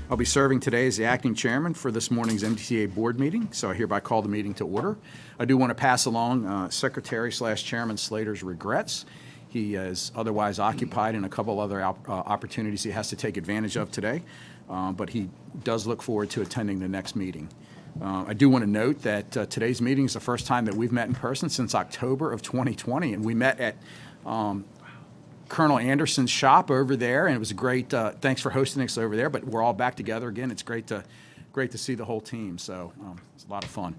I'll be serving today as the acting chairman for this morning's MDTA board meeting, so I hereby call the meeting to order. I do want to pass along Secretary/Chairman Slater's regrets. He is otherwise occupied in a couple other opportunities he has to take advantage of today, but he does look forward to attending the next meeting. I do want to note that today's meeting is the first time that we've met in person since October of 2020, and we met at Colonel Anderson's shop over there, and it was a great, thanks for hosting us over there, but we're all back together again. It's great to see the whole team, so it's a lot of fun.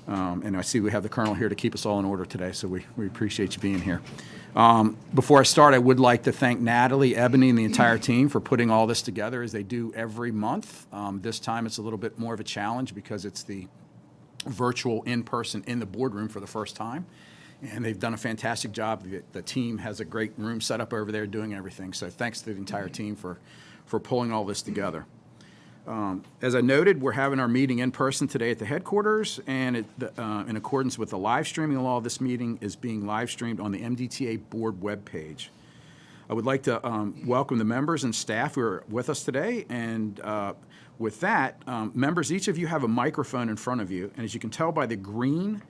And I see we have the Colonel here to keep us all in order today, so we appreciate you being here. Before I start, I would like to thank Natalie, Ebony, and the entire team for putting all this together as they do every month. This time it's a little bit more of a challenge because it's the virtual in-person in the boardroom for the first time. And they've done a fantastic job. The team has a great room set up over there doing everything. So thanks to the entire team for pulling all this together. As I noted, we're having our meeting in person today at the headquarters, and in accordance with the live streaming law, this meeting is being live streamed on the MDTA board webpage. I would like to welcome the members and staff who are with us today, and with that, members, each of you have a microphone in front of you, and as you can tell by the green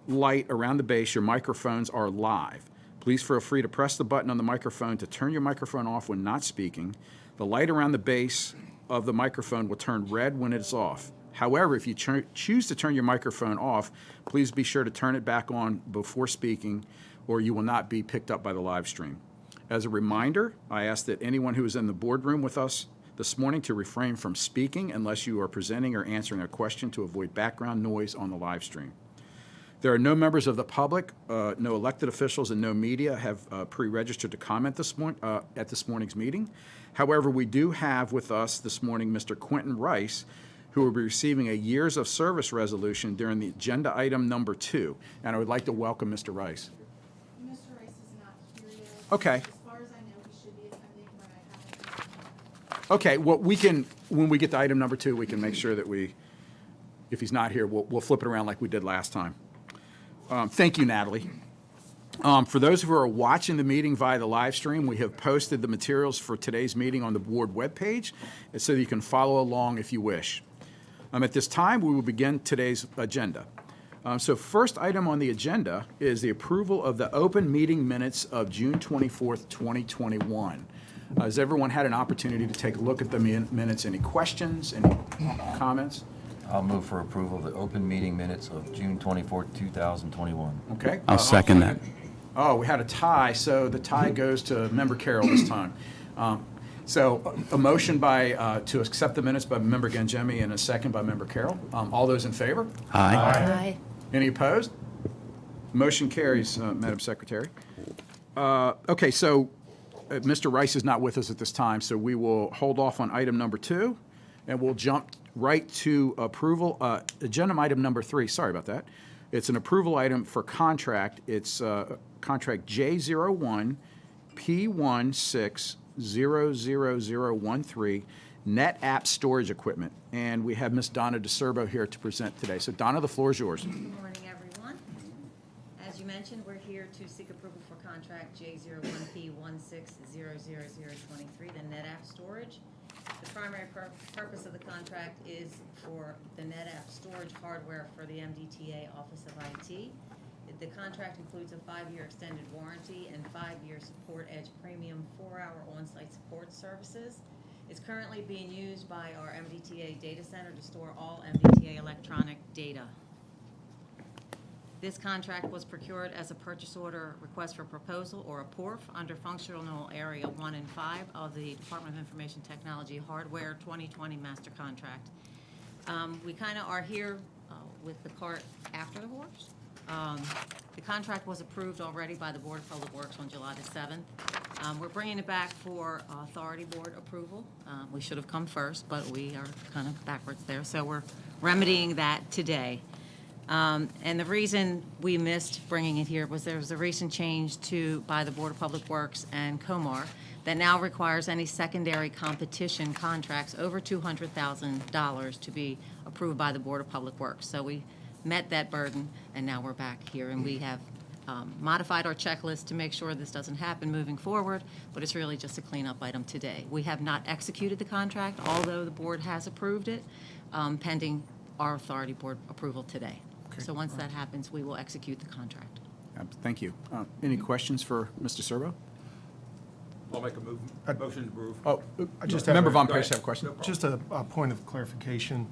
light around the base, your microphones are live. Please feel free to press the button on the microphone to turn your microphone off when not speaking. The light around the base of the microphone will turn red when it's off. However, if you choose to turn your microphone off, please be sure to turn it back on before speaking, or you will not be picked up by the live stream. As a reminder, I ask that anyone who is in the boardroom with us this morning to refrain from speaking unless you are presenting or answering a question to avoid background noise on the live stream. There are no members of the public, no elected officials, and no media have pre-registered to comment at this morning's meeting. However, we do have with us this morning Mr. Quentin Rice, who will be receiving a years of service resolution during the agenda item number 2. And I would like to welcome Mr. Rice. Mr. Rice is not here yet. Okay. As far as I know, he should be attending, but I haven't. Okay, well, when we get to item number 2, we can make sure that if he's not here, we'll flip it around like we did last time. Thank you, Natalie. For those who are watching the meeting via the live stream, we have posted the materials for today's meeting on the board webpage so that you can follow along if you wish. At this time, we will begin today's agenda. So first item on the agenda is the approval of the open meeting minutes of June 24th, 2021. Has everyone had an opportunity to take a look at the minutes? Any questions, any comments? I'll move for approval of the open meeting minutes of June 24, 2021. Okay. I'll second that. Oh, we had a tie, so the tie goes to Member Carroll this time. So a motion to accept the minutes by Member Gangemi and a second by Member Carroll. All those in favor? Aye. Aye. Any opposed? Motion carries, Madam Secretary. Okay, so Mr. Rice is not with us at this time, so we will hold off on item number 2, and we'll jump right to approval. Agenda item number 3, sorry about that. It's an approval item for contract. It's contract J01 P16000013, Net App Storage Equipment. And we have Ms. Donna DeCerbo here to present today. So Donna, the floor is yours. Good morning, everyone. As you mentioned, we're here to seek approval for contract J01P16000023, the Net App Storage. The primary purpose of the contract is for the NetApp storage hardware for the MDTA Office of IT. The contract includes a 5-year extended warranty and 5-year Support Edge Premium 4-hour on-site support services. It's currently being used by our MDTA data center to store all MDTA electronic data. This contract was procured as a purchase order request for proposal, or a PORF, under Functional Area 1 and 5 of the Department of Information Technology Hardware 2020 Master Contract. We kind of are here with the cart after the horse. The contract was approved already by the Board of Public Works on July the 7th. We're bringing it back for Authority Board approval. We should have come first, but we are kind of backwards there, so we're remedying that today. And the reason we missed bringing it here was there was a recent change by the Board of Public Works and COMAR that now requires any secondary competition contracts over $200,000 to be approved by the Board of Public Works. So we met that burden, and now we're back here, and we have modified our checklist to make sure this doesn't happen moving forward, but it's really just a cleanup item today. We have not executed the contract, although the board has approved it, pending our authority board approval today. Okay. So once that happens, we will execute the contract. Thank you. Any questions for Mr. Serbo? I'll make a motion to approve. Oh, I just have Member a- Von Go Pace ahead. have a question? No problem. Just a point of clarification.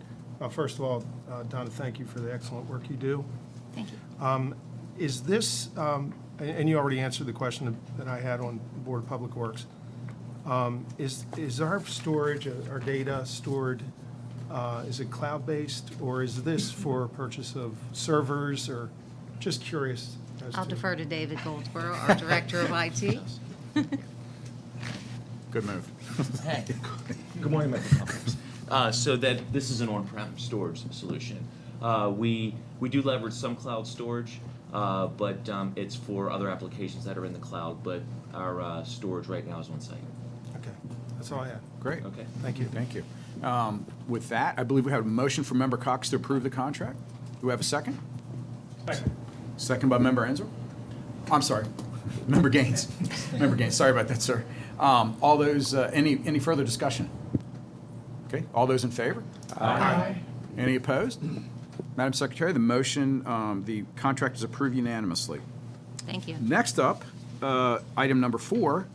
First of all, Donna, thank you for the excellent work you do. Thank you. Is this, and you already answered the question that I had on Board of Public Works, is our storage, our data stored, is it cloud-based, or is this for purchase of servers, or just curious as to? I'll defer to David Goldsboro, our Director of IT. Good move. Good morning, Member Conference. So that this is an on-prem storage solution. We do leverage some cloud storage, but it's for other applications that are in the cloud. But our storage right now is on site. Okay, that's all I had. Great. Okay. Thank you. Thank you. With that, I believe we have a motion from Member Cox to approve the contract. Do we have a second? Second by Member Enzer? I'm sorry, Member Gaines. Member Gaines, sorry about that, sir. All those, any further discussion? Okay, all those in favor? Aye. Any opposed? Madam Secretary, the motion, the contract is approved unanimously. Thank you. Next up, item number 4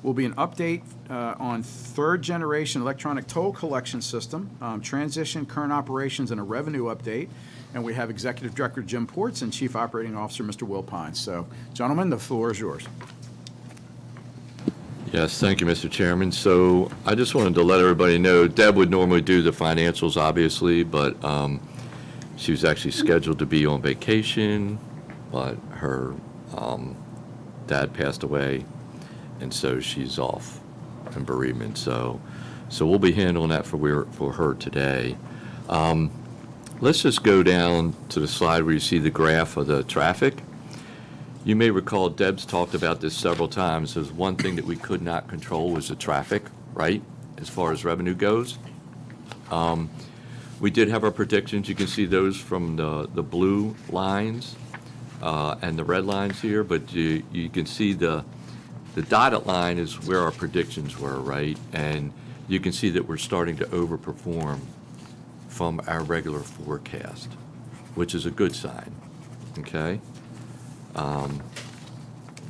will be an update on third-generation electronic toll collection system, transition, current operations, and a revenue update. And we have Executive Director Jim Ports and Chief Operating Officer Mr. Will Pines. So, gentlemen, the floor is yours. Yes, thank you, Mr. Chairman. So I just wanted to let everybody know, Deb would normally do the financials, obviously, but she was actually scheduled to be on vacation, but her dad passed away, and so she's off in bereavement. So we'll be handling that for her today. Let's just go down to the slide where you see the graph of the traffic. You may recall Deb's talked about this several times. There's one thing that we could not control was the traffic, right, as far as revenue goes. We did have our predictions. You can see those from the blue lines and the red lines here, but you can see the dotted line is where our predictions were, right? And you can see that we're starting to overperform from our regular forecast, which is a good sign, okay?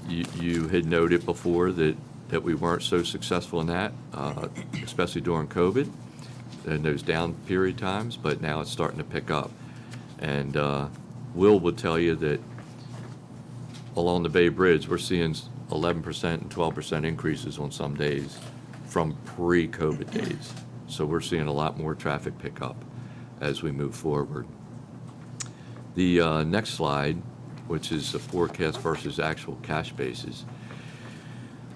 You had noted before that we weren't so successful in that, especially during COVID and those down period times, but now it's starting to pick up. And Will would tell you that along the Bay Bridge, we're seeing 11% and 12% increases on some days from pre-COVID days. So we're seeing a lot more traffic pick up as we move forward. The next slide, which is the forecast versus actual cash basis.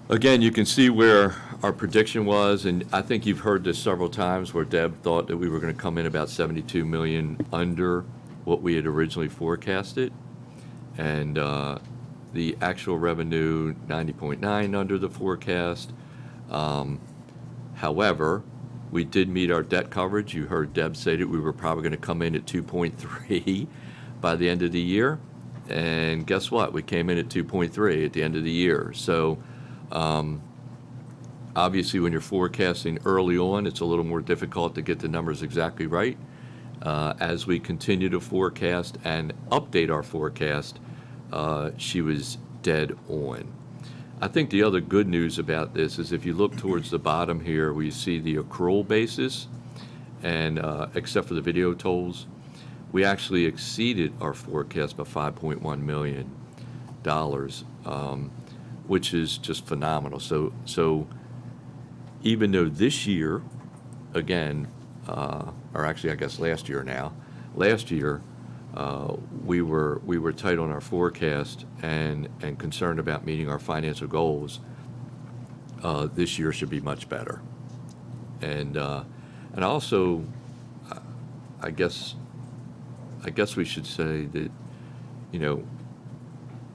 Again, you can see where our prediction was, and I think you've heard this several times where Deb thought that we were going to come in about 72 million under what we had originally forecasted. And the actual revenue, 90.9 under the forecast. However, we did meet our debt coverage. You heard Deb say that we were probably going to come in at 2.3 by the end of the year. And guess what? We came in at 2.3 at the end of the year. So obviously when you're forecasting early on, it's a little more difficult to get the numbers exactly right. As we continue to forecast and update our forecast, she was dead on. I think the other good news about this is if you look towards the bottom here, we see the accrual basis, and except for the video tolls, we actually exceeded our forecast by $5.1 million, which is just phenomenal. So even though this year, again, or actually I guess last year, we were tight on our forecast and concerned about meeting our financial goals. This year should be much better. And also, I guess we should say that, you know,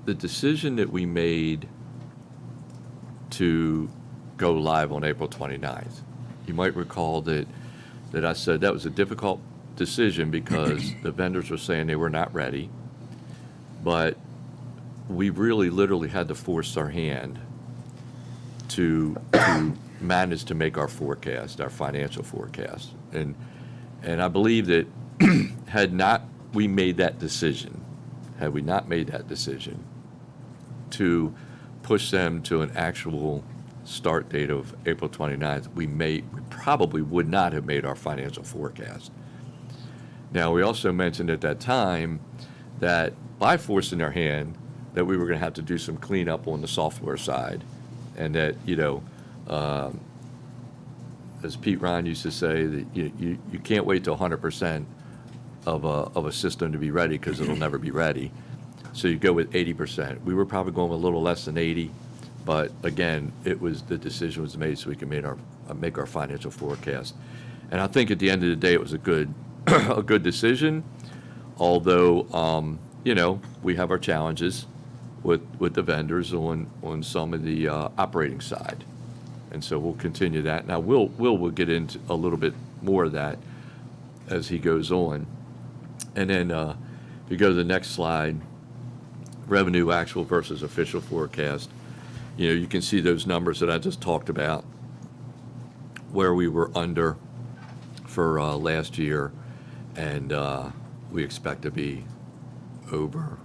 the decision that we made to go live on April 29th, you might recall that I said that was a difficult decision because the vendors were saying they were not ready. But we really literally had to force our hand to manage to make our forecast, our financial forecast. And I believe that had we not made that decision to push them to an actual start date of April 29th, we probably would not have made our financial forecast. Now, we also mentioned at that time that by forcing our hand, that we were going to have to do some cleanup on the software side, and that, as Pete Ryan used to say, that you can't wait till 100% of a system to be ready, because it'll never be ready. So you go with 80%. We were probably going a little less than 80, but again, the decision was made so we can make our financial forecast. And I think at the end of the day, it was a good a good decision, although we have our challenges with the vendors on some of the operating side. And so we'll continue that. Now, we'll get into a little bit more of that as he goes on. And then if you go to the next slide, revenue actual versus official forecast, you can see those numbers that I just talked about, where we were under for last year, and we expect to be over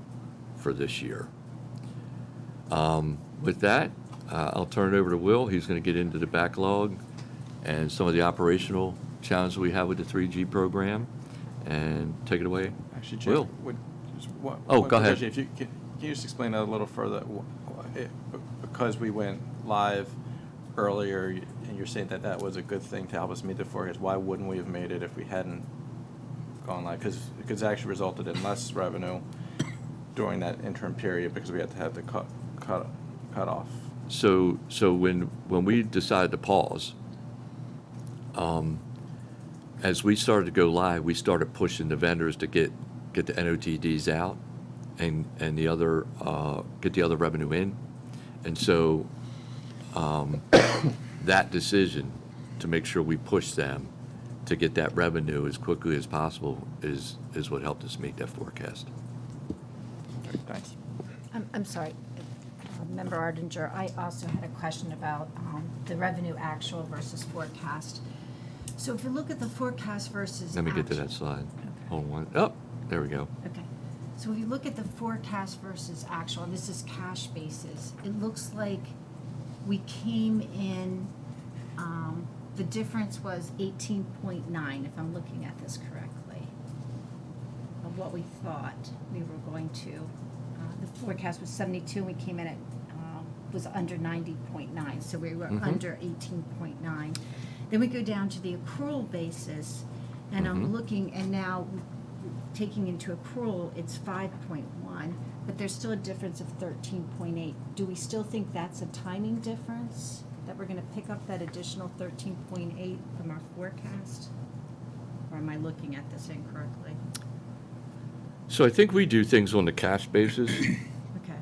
for this year. With that, I'll turn it over to Will. He's going to get into the backlog and some of the operational challenges we have with the 3G program, and take it away. Actually, Will. just one Oh, go ahead. question. If can you just explain that a little further? Because we went live earlier, and you're saying that was a good thing to help us meet the forecast. Why wouldn't we have made it if we hadn't gone live? Because it actually resulted in less revenue during that interim period because we had to have the cut off. So when we decided to pause, as we started to go live, we started pushing the vendors to get the NOTDs out and the other get the other revenue in, and so that decision to make sure we push them to get that revenue as quickly as possible is what helped us meet that forecast. Okay, thanks. I'm sorry, Member Ardinger, I also had a question about the revenue actual versus forecast. So if you look at the forecast versus Let me get to actual- that slide. Okay. Hold on. Oh, there we go. Okay, so if you look at the forecast versus actual, and this is cash basis, it looks like we came in, the difference was 18.9, if I'm looking at this correctly, of what we thought we were going to. The forecast was 72, we came in at, was under 90.9, so we were under 18.9. Then we go down to the accrual basis, and I'm looking, and now taking into accrual, it's 5.1, but there's still a difference of 13.8. Do we still think that's a timing difference, that we're gonna pick up that additional 13.8 from our forecast? Or am I looking at this incorrectly? So I think we do things on the cash basis, Okay,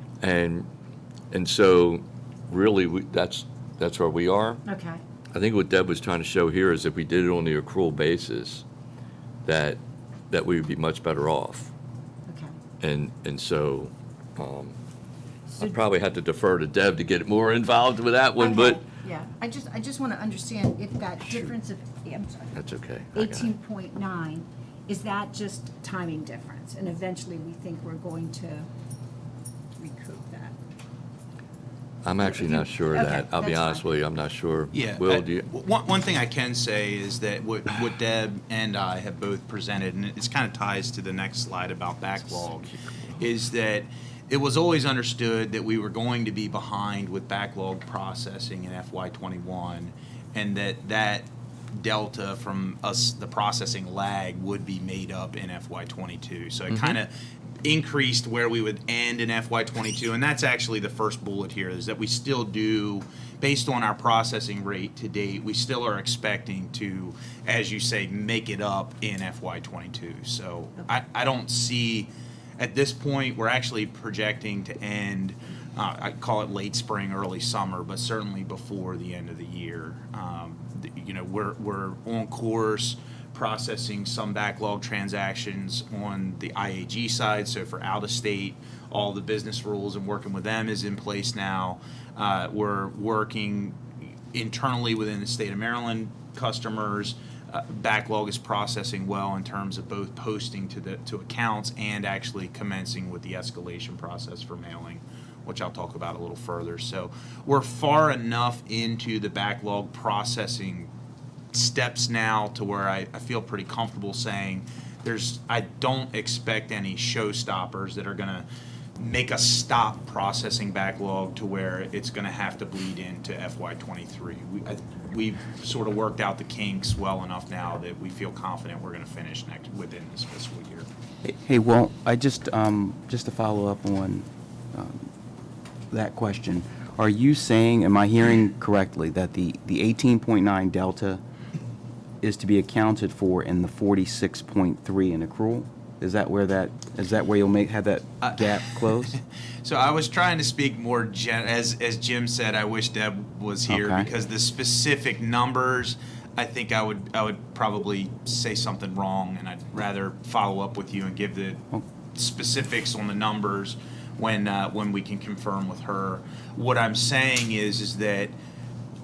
and so really that's where we are. okay, I think what Deb was trying to show here is if we did it on the accrual basis, that we would be much better off. okay. And so I So- probably had to defer to Deb to get more involved with that one, but Okay, yeah, I just wanna understand if that difference of, yeah, I'm sorry. that's okay. I got it. 18.9, is that just timing difference? And eventually, we think we're going to recoup that? I'm actually not sure of Okay, that. I'll be that's honest fine. with you, I'm not sure. Yeah. Will, do you? One thing I can say is that what Deb and I have both presented, and it's kind of ties to the next slide about backlog, is that it was always understood that we were going to be behind with backlog processing in FY21, and that delta from us, the processing lag, would be made up in FY22. So it kind of increased where we would end in FY22, and that's actually the first bullet here, is that we still do, based on our processing rate to date, we still are expecting to, as you say, make it up in FY22. So I don't see, at this point, we're actually projecting to end, I call it late spring, early summer, but certainly before the end of the year. We're on course processing some backlog transactions on the IAG side. So for out of state, all the business rules and working with them is in place now. We're working internally within the state of Maryland customers. Backlog is processing well in terms of both posting to accounts and actually commencing with the escalation process for mailing, which I'll talk about a little further. So we're far enough into the backlog processing steps now to where I feel pretty comfortable saying I don't expect any showstoppers that are going to make us stop processing backlog to where it's going to have to bleed into FY23. We've sort of worked out the kinks well enough now that we feel confident we're going to finish within this fiscal year. Hey, well, I just to follow up on that question, are you saying, am I hearing correctly, that the 18.9 delta is to be accounted for in the 46.3 in accrual? Is that where you'll have that gap close? So I was trying to speak more as Jim said. I wish Deb was here Okay. because the specific numbers, I think I would probably say something wrong, and I'd rather follow up with you and give the specifics on the numbers when we can confirm with her. What I'm saying is that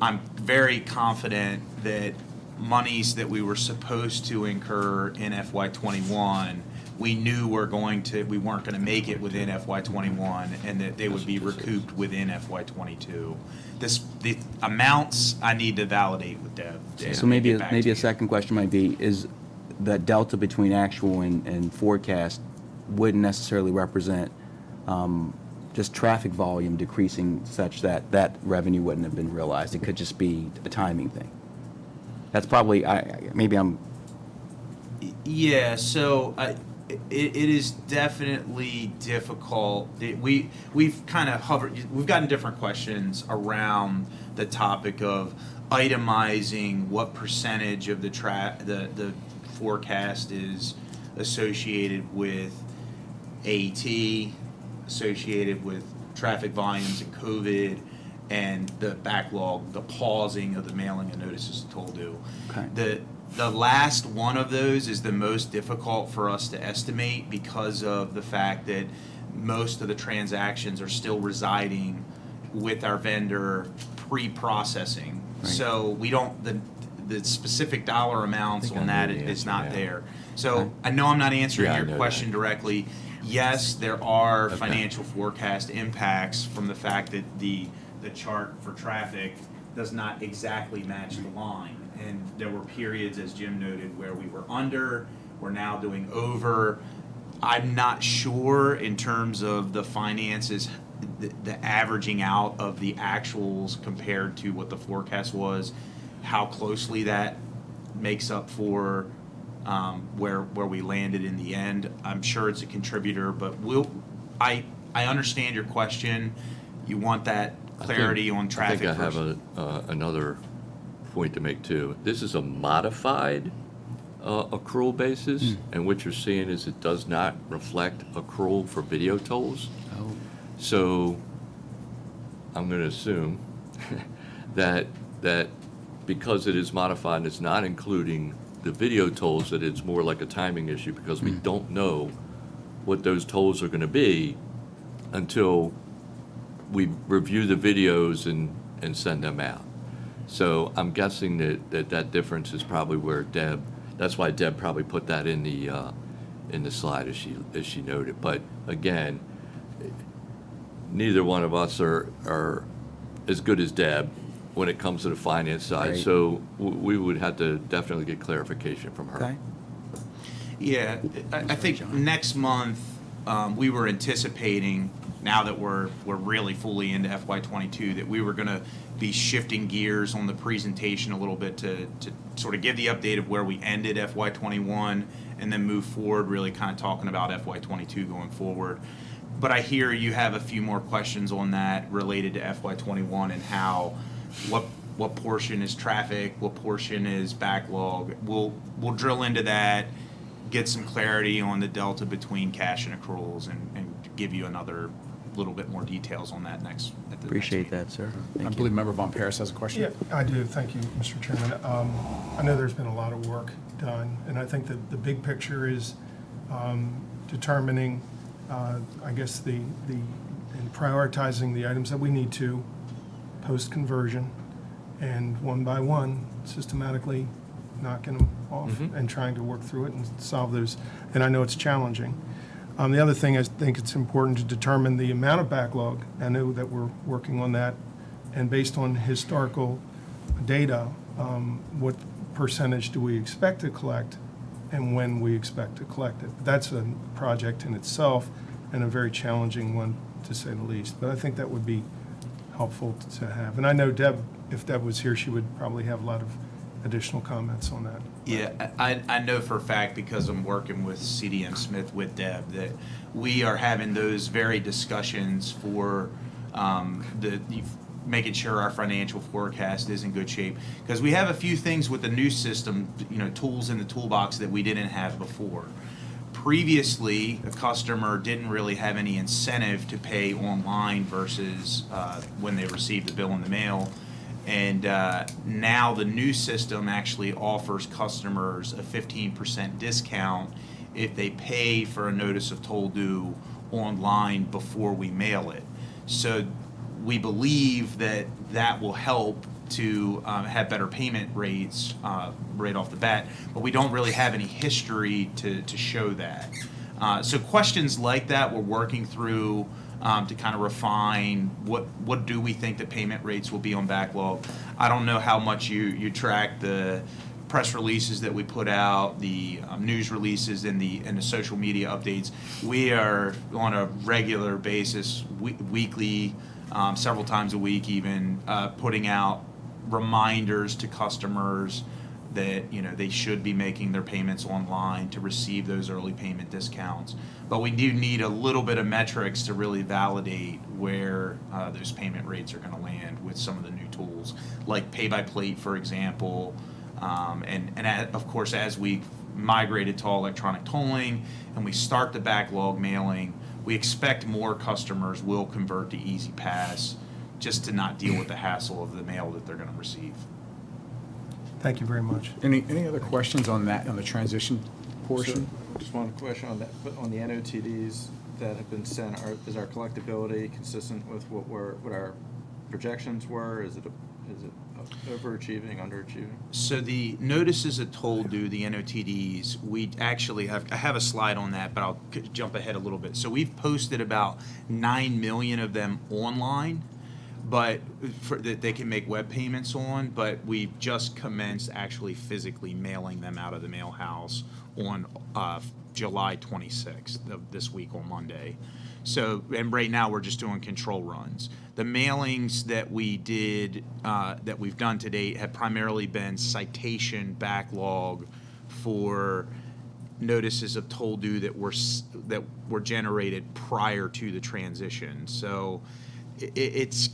I'm very confident that monies that we were supposed to incur in FY21, we knew we weren't going to make it within FY21, and that they would be recouped within FY22. The amounts I need to validate with Deb. So maybe a second question might be, is that delta between actual and forecast wouldn't necessarily represent just traffic volume decreasing such that that revenue wouldn't have been realized. It could just be a timing thing. That's probably, maybe I'm... Yeah, so it is definitely difficult. We've kind of we've gotten different questions around the topic of itemizing what percentage of the forecast is associated with AT, associated with traffic volumes and COVID, and the backlog, the pausing of the mailing of notices to toll due. Okay. The last one of those is the most difficult for us to estimate because of the fact that most of the transactions are still residing with our vendor pre-processing. Right. So we don't, the specific dollar amounts I on that know the is answer not now. there. So I know I'm not answering Yeah, I your know question that. directly. Yes, there are Okay. financial forecast impacts from the fact that the chart for traffic does not exactly match the line. And there were periods, as Jim noted, where we were under, we're now doing over. I'm not sure in terms of the finances, the averaging out of the actuals compared to what the forecast was, how closely that makes up for where we landed in the end. I'm sure it's a contributor, but I understand your question. You want that clarity on traffic. I think I have another point to make too. This is a modified accrual basis, and what you're seeing is it does not reflect accrual for video tolls. Oh. So I'm going to assume that because it is modified and it's not including the video tolls, that it's more like a timing issue because we don't know what those tolls are going to be until we review the videos and send them out. So I'm guessing that difference is probably where that's why Deb probably put that in the slide as she noted. But again, neither one of us are as good as Deb when it comes to the finance side. Right. So we would have to definitely get clarification from her. Okay. Yeah, I think next month, we were anticipating, now that we're really fully into FY22, that we were going to be shifting gears on the presentation a little bit to sort of give the update of where we ended FY21 and then move forward, really kind of talking about FY22 going forward. But I hear you have a few more questions on that related to FY21 and how, what portion is traffic, what portion is backlog. We'll drill into that, get some clarity on the delta between cash and accruals, and give you another little bit more details on that next. At the Appreciate next meeting. that, sir. I Thank you. believe Member Von Paris has a question. Yeah, I do. Thank you, Mr. Chairman. I know there's been a lot of work done, and I think that the big picture is determining, I guess, and prioritizing the items that we need to post-conversion, and one by one, systematically knocking them off and trying to work through it and solve those. And I know it's challenging. The other thing, I think it's important to determine the amount of backlog. I know that we're working on that, and based on historical data, what percentage do we expect to collect and when we expect to collect it. That's a project in itself and a very challenging one, to say the least. But I think that would be helpful to have. And I know Deb, if Deb was here, she would probably have a lot of additional comments on that. Yeah, I know for a fact, because I'm working with CDM Smith with Deb, that we are having those very discussions for making sure our financial forecast is in good shape. Because we have a few things with the new system, tools in the toolbox that we didn't have before. Previously, a customer didn't really have any incentive to pay online versus when they received the bill in the mail. And now the new system actually offers customers a 15% discount if they pay for a notice of toll due online before we mail it. So we believe that that will help to have better payment rates right off the bat, but we don't really have any history to show that. So questions like that we're working through to kind of refine what do we think the payment rates will be on backlog. I don't know how much you track the press releases that we put out, the news releases, and the social media updates. We are on a regular basis, weekly, several times a week even, putting out reminders to customers that they should be making their payments online to receive those early payment discounts. But we do need a little bit of metrics to really validate where those payment rates are going to land with some of the new tools, like pay by plate, for example. Of course, as we migrated to all electronic tolling and we start the backlog mailing, we expect more customers will convert to Easy Pass just to not deal with the hassle of the mail that they're going to receive. Thank you very much. Any other questions on that, on the transition portion? So, just one question on that, but on the NOTDs that have been sent, is our collectability consistent with what our projections were? Is it overachieving, underachieving? So the notices of toll due, the NOTDs, we actually I have a slide on that, but I'll jump ahead a little bit. So we've posted about 9 million of them online, but that they can make web payments on, but we've just commenced actually physically mailing them out of the mail house on July 26th of this week on Monday. So, and right now we're just doing control runs. The mailings that we did, that we've done to date, have primarily been citation backlog for notices of toll due that were generated prior to the transition. So it's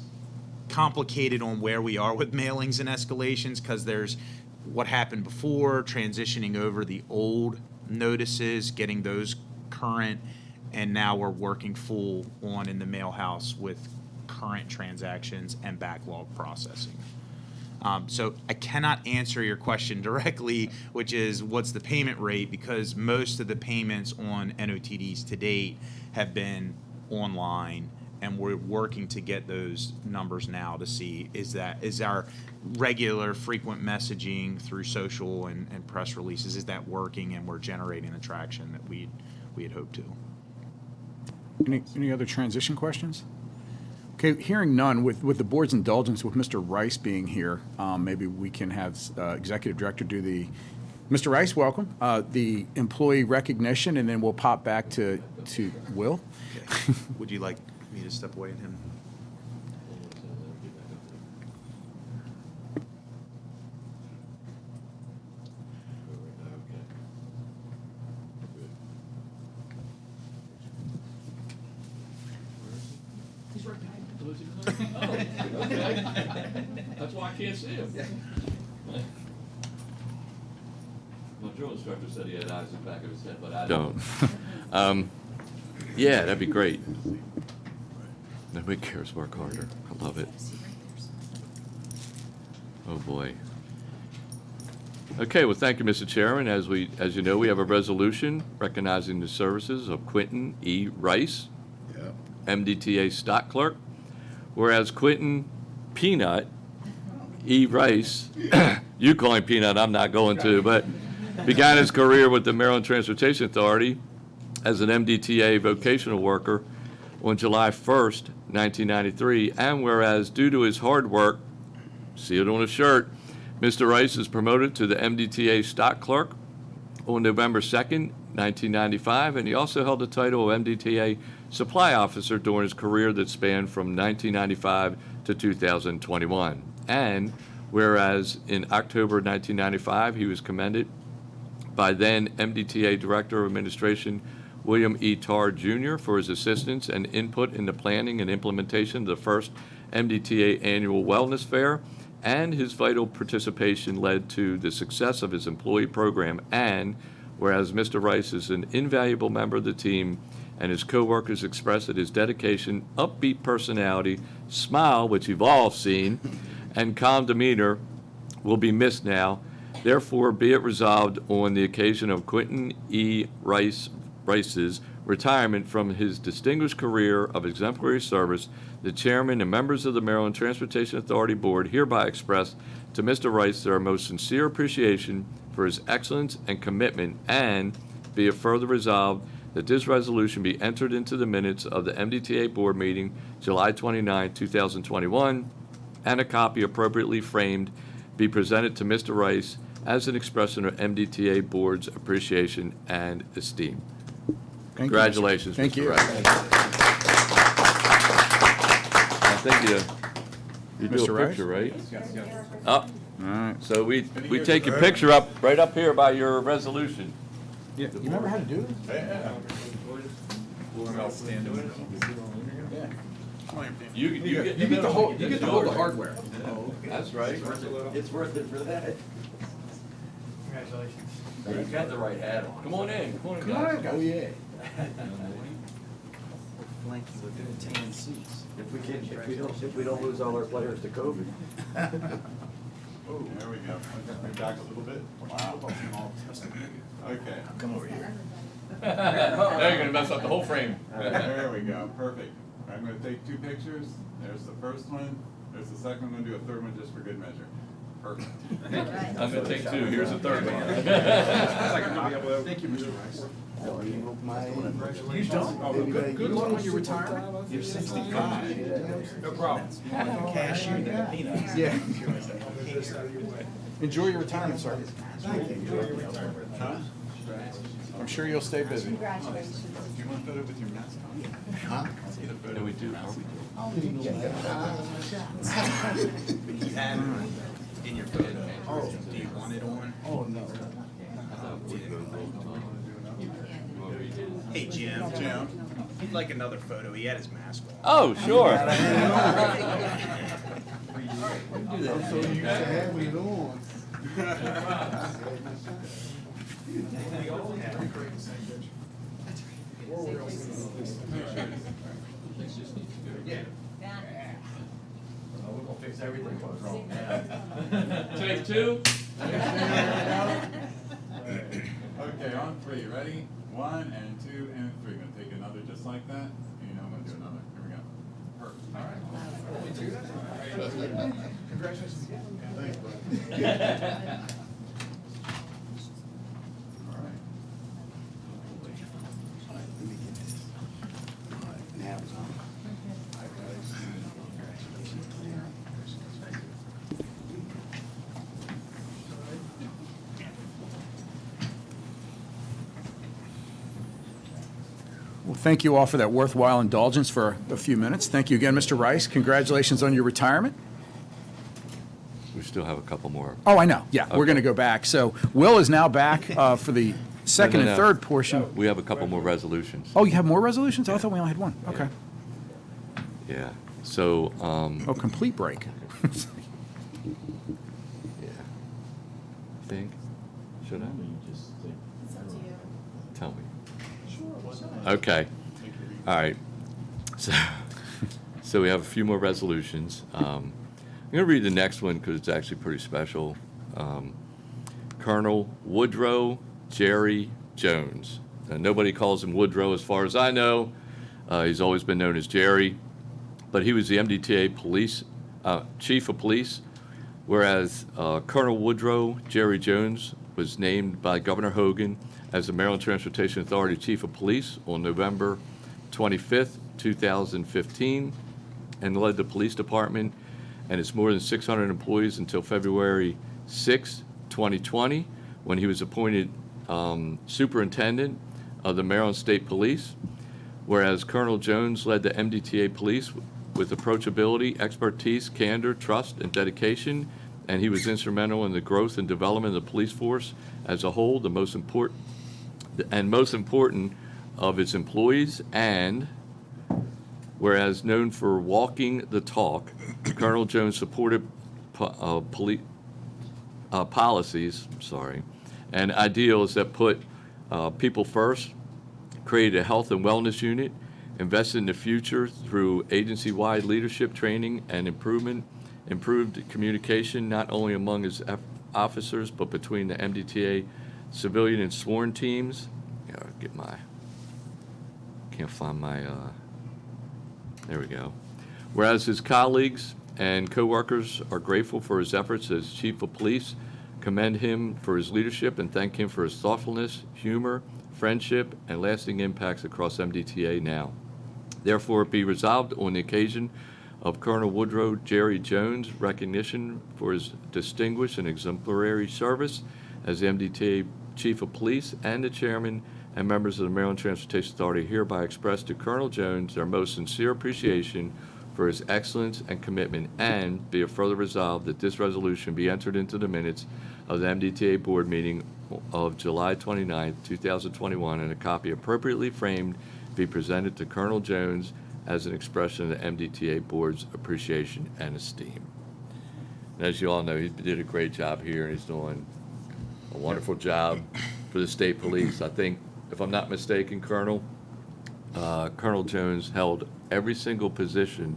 complicated on where we are with mailings and escalations, because there's what happened before, transitioning over the old notices, getting those current, and now we're working full on in the mail house with current transactions and backlog processing. So I cannot answer your question directly, which is what's the payment rate, because most of the payments on NOTDs to date have been online, and we're working to get those numbers now to see is our regular frequent messaging through social and press releases, is that working, and we're generating the traction that we had hoped to. Any other transition questions? Okay, hearing none, with the board's indulgence, with Mr. Rice being here, maybe we can have Executive Director do Mr. Rice, welcome, the employee recognition, and then we'll pop back to Will. Okay. Would you like me to step away and him? He's right behind you. Okay. That's why I can't see him. My drill instructor said he had eyes in the back of his head, but I don't. Yeah, that'd be great. Nobody cares, work harder. I love it. Oh, boy. Okay, well, thank you, Mr. Chairman. As you know, we have a resolution recognizing the services of Quentin E. Rice, MDTA stock clerk, whereas Quentin Peanut E. Rice, you call him Peanut, I'm not going to, but began his career with the Maryland Transportation Authority as an MDTA vocational worker on July 1st, 1993, and whereas due to his hard work, see it on his shirt, Mr. Rice is promoted to the MDTA stock clerk on November 2nd, 1995, and he also held the title of MDTA supply officer during his career that spanned from 1995 to 2021. And whereas in October 1995, he was commended by then MDTA Director of Administration William E. Tarr Jr. for his assistance and input in the planning and implementation of the first MDTA Annual Wellness Fair, and his vital participation led to the success of his employee program. And whereas Mr. Rice is an invaluable member of the team and his coworkers expressed that his dedication, upbeat personality, smile, which you've all seen, and calm demeanor will be missed now. Therefore, be it resolved on the occasion of Quentin E. Rice's retirement from his distinguished career of exemplary service, the chairman and members of the Maryland Transportation Authority Board hereby express to Mr. Rice their most sincere appreciation for his excellence and commitment, and be it further resolved that this resolution be entered into the minutes of the MDTA Board meeting July 29, 2021, and a copy appropriately framed be presented to Mr. Rice as an expression of MDTA Board's appreciation and esteem. Thank you, Congratulations, Thank Mr. you. Rice. I think you do Mr. a Rice? picture, right? Up. All right. So we take your picture up, right up here by your resolution. Yeah, you remember how to do this? You get to hold the hardware. That's right. It's worth it for that. You got the right hat on. Come on in, come on in, guys. Oh, yeah. Blanky with the tan seats. If we don't lose all our players to COVID. Oh, there we go. Okay, back a little bit. Wow. Okay. Come over here. Now you're gonna mess up the whole frame. There we go. Perfect. I'm gonna take two pictures. There's the first one. There's the second one. I'm gonna do a third one just for good measure. Perfect. I'm gonna take two, here's the third one. Thank you, Mr. Rice. You don't? Oh, good luck on your retirement. You're 65. No problem. Cashier, peanuts. Yeah. Enjoy your retirement, sir. I'm sure you'll stay busy. Congratulations. Do you want a photo with your mask on? Huh? Get a photo. And we do, are we? You had it in your photo. Do you want it on? Oh, no. Hey, Jim. Jim. He'd like another photo. He had his mask on. Oh, sure. So you gotta have it on. Take two. Okay, on three. Ready? 1 and 2 and 3. Gonna take another just like that. You know, I'm gonna do another. Here we go. Perfect. All right. Congratulations again. Thanks, bud. All right. Well, thank you all for that worthwhile indulgence for a few minutes. Thank you again, Mr. Rice. Congratulations on your retirement. We still have a couple more. Oh, I know. Yeah, we're Okay. going to go back. So Will is now back for the second No, no, and no. third portion. We have a couple more resolutions. Oh, you have more resolutions? Oh, I thought we only had one. Okay. Yeah, so, Oh, complete break. yeah. Think? Should I? It's up to you. Tell me. Okay, all right. So, So we have a few more resolutions. I'm going to read the next one because it's actually pretty special. Colonel Woodrow Jerry Jones. Now, nobody calls him Woodrow as far as I know. He's always been known as Jerry. But he was the MDTA police, chief of police, whereas Colonel Woodrow Jerry Jones was named by Governor Hogan as the Maryland Transportation Authority Chief of Police on November 25th, 2015, and led the police department and its more than 600 employees until February 6, 2020, when he was appointed superintendent of the Maryland State Police, whereas Colonel Jones led the MDTA police with approachability, expertise, candor, trust, and dedication, and he was instrumental in the growth and development of the police force as a whole, the most important of its employees, and whereas known for walking the talk, Colonel Jones supported policies and ideals that put people first, created a health and wellness unit, invested in the future through agency-wide leadership training and improved communication not only among his officers but between the MDTA civilian and sworn teams. Can't find my, there we go. Whereas his colleagues and co-workers are grateful for his efforts as chief of police, commend him for his leadership, and thank him for his thoughtfulness, humor, friendship, and lasting impacts across MDTA now. Therefore, be resolved on the occasion of Colonel Woodrow Jerry Jones' recognition for his distinguished and exemplary service as the MDTA Chief of Police and the Chairman and members of the Maryland Transportation Authority hereby express to Colonel Jones their most sincere appreciation for his excellence and commitment, and be it further resolved that this resolution be entered into the minutes of the MDTA Board meeting of July 29, 2021, and a copy appropriately framed be presented to Colonel Jones as an expression of the MDTA Board's appreciation and esteem. And as you all know, he did a great job here, and he's doing a wonderful job for the state police. I think, if I'm not mistaken, Colonel Jones held every single position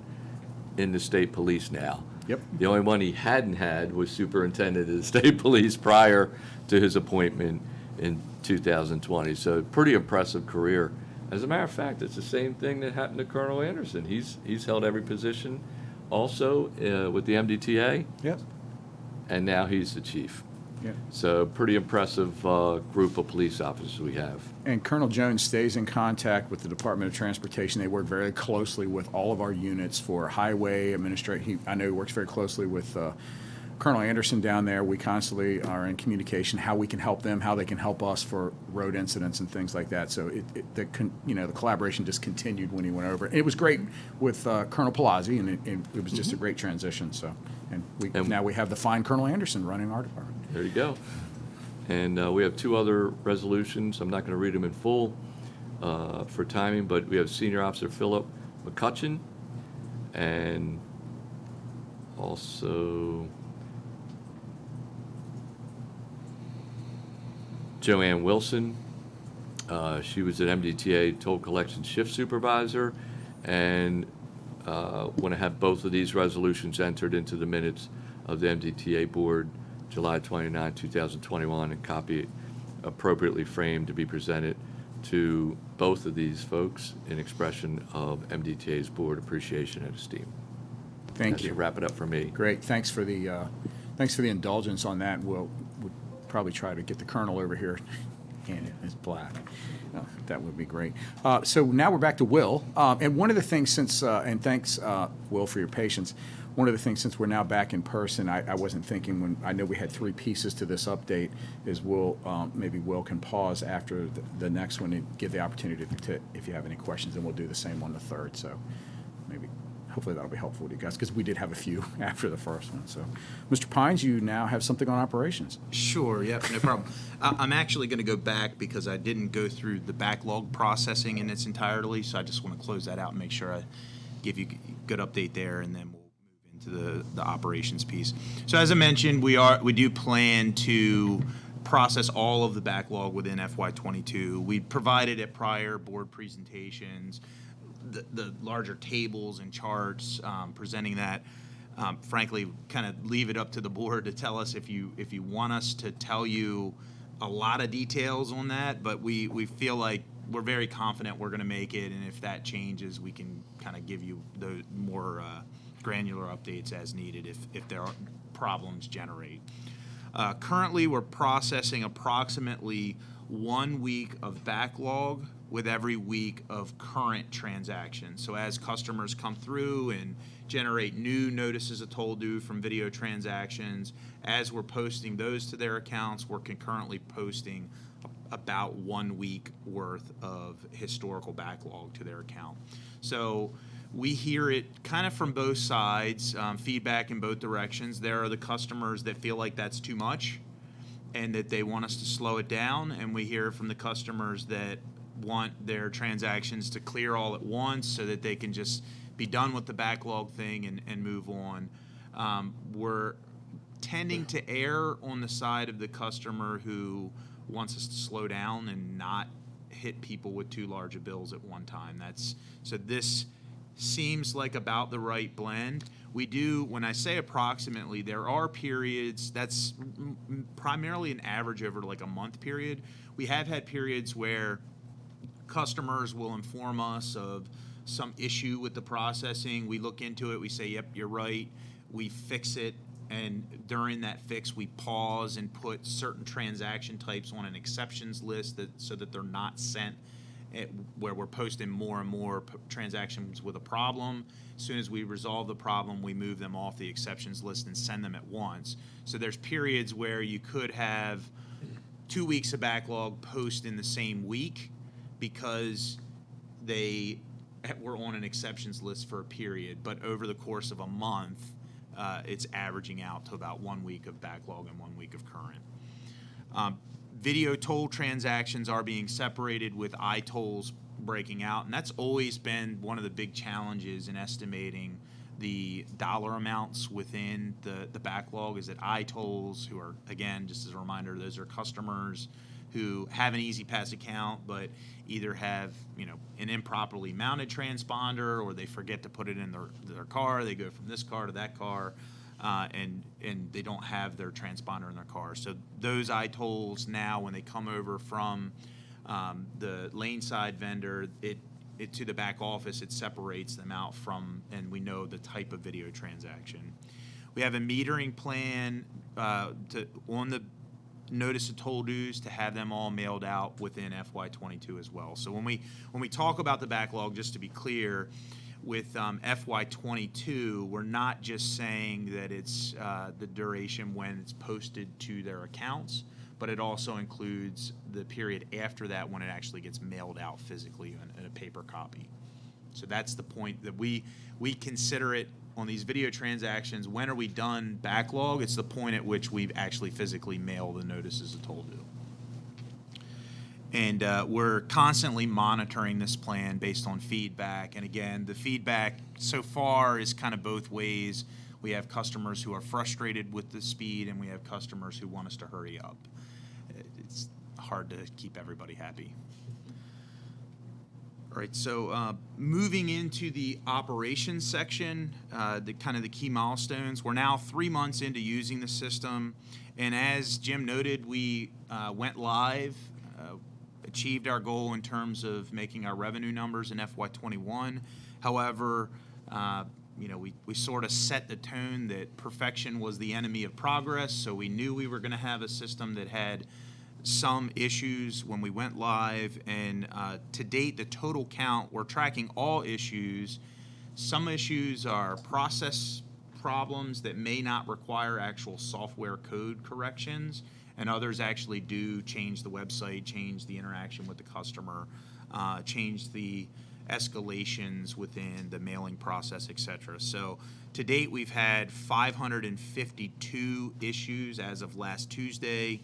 in the state police now. Yep. The only one he hadn't had was superintendent of the state police prior to his appointment in 2020. So pretty impressive career. As a matter of fact, it's the same thing that happened to Colonel Anderson. He's held every position also with the MDTA, Yep. and now he's the chief. Yeah. So pretty impressive group of police officers we have. And Colonel Jones stays in contact with the Department of Transportation. They work very closely with all of our units for highway administration. I know he works very closely with Colonel Anderson down there. We constantly are in communication, how we can help them, how they can help us for road incidents and things like that. So the collaboration just continued when he went over. And it was great with Colonel Palazzi, and it was just a great transition. So, now we have the fine Colonel Anderson running our department. There you go. And we have two other resolutions. I'm not going to read them in full for timing, but we have Senior Officer Philip McCutcheon and also Joanne Wilson. She was an MDTA toll collection shift supervisor, and want to have both of these resolutions entered into the minutes of the MDTA Board July 29, 2021, and copy appropriately framed to be presented to both of these folks in expression of MDTA's board appreciation and esteem. Thank That you. should wrap it up for me. Great. Thanks for the indulgence on that. We'll probably try to get the colonel over here. And it's black. That would be great. So now we're back to Will. And one of the things and thanks, Will, for your patience. One of the things, since we're now back in person, I wasn't thinking when, I know we had three pieces to this update, is maybe Will can pause after the next one and give the opportunity to, if you have any questions, and we'll do the same on the third. So maybe, hopefully that'll be helpful to you guys, because we did have a few after the first one. So, Mr. Pines, you now have something on operations. Sure, yep, no problem. I'm actually going to go back because I didn't go through the backlog processing in its entirety, so I just want to close that out and make sure I give you a good update there, and then we'll move into the operations piece. So as I mentioned, we do plan to process all of the backlog within FY22. We provided at prior board presentations the larger tables and charts, presenting that. Frankly, kind of leave it up to the board to tell us if you want us to tell you a lot of details on that, but we feel like we're very confident we're going to make it, and if that changes, we can kind of give you the more granular updates as needed if there are problems generate. Currently, we're processing approximately 1 week of backlog with every week of current transactions. So as customers come through and generate new notices of toll due from video transactions, as we're posting those to their accounts, we're concurrently posting about 1 week worth of historical backlog to their account. So we hear it kind of from both sides, feedback in both directions. There are the customers that feel like that's too much and that they want us to slow it down, and we hear from the customers that want their transactions to clear all at once so that they can just be done with the backlog thing and move on. We're tending to err on the side of the customer who wants us to slow down and not hit people with too large of bills at one time. So this seems like about the right blend. We do, when I say approximately, there are periods, that's primarily an average over like a month period. We have had periods where customers will inform us of some issue with the processing. We look into it, we say, yep, you're right, we fix it, and during that fix, we pause and put certain transaction types on an exceptions list so that they're not sent where we're posting more and more transactions with a problem. As soon as we resolve the problem, we move them off the exceptions list and send them at once. So there's periods where you could have 2 weeks of backlog post in the same week because they were on an exceptions list for a period, but over the course of a month, it's averaging out to about 1 week of backlog and 1 week of current. Video toll transactions are being separated with iTolls breaking out, and that's always been one of the big challenges in estimating the dollar amounts within the backlog, is that iTolls, who are, again, just as a reminder, those are customers who have an Easy Pass account but either have an improperly mounted transponder, or they forget to put it in their car. They go from this car to that car, and they don't have their transponder in their car. So those iTolls now, when they come over from the lane side vendor, it to the back office, it separates them out from, and we know the type of video transaction. We have a metering plan on the notice of toll dues to have them all mailed out within FY22 as well. So when we talk about the backlog, just to be clear, with FY22, we're not just saying that it's the duration when it's posted to their accounts, but it also includes the period after that when it actually gets mailed out physically in a paper copy. So that's the point that we consider it on these video transactions. When are we done backlog? It's the point at which we actually physically mail the notices of toll due. And we're constantly monitoring this plan based on feedback. And again, the feedback so far is kind of both ways. We have customers who are frustrated with the speed, and we have customers who want us to hurry up. It's hard to keep everybody happy. All right, so moving into the operations section, the key milestones. We're now 3 months into using the system, and as Jim noted, we went live, achieved our goal in terms of making our revenue numbers in FY21. However, we sort of set the tone that perfection was the enemy of progress, so we knew we were going to have a system that had some issues when we went live, and to date, the total count, we're tracking all issues. Some issues are process problems that may not require actual software code corrections, and others actually do change the website, change the interaction with the customer, change the escalations within the mailing process, etc. So to date, we've had 552 issues as of last Tuesday.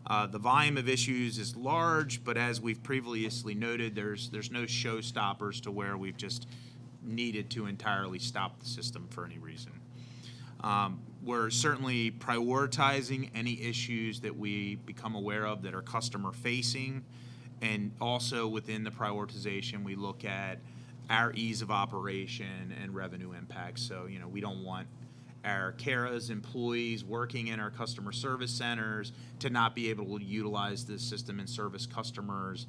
The volume of issues is large, but as we've previously noted, there's no showstoppers to where we've just needed to entirely stop the system for any reason. We're certainly prioritizing any issues that we become aware of that are customer facing, and also within the prioritization, we look at our ease of operation and revenue impact. So, we don't want our Kara's employees working in our customer service centers to not be able to utilize this system and service customers,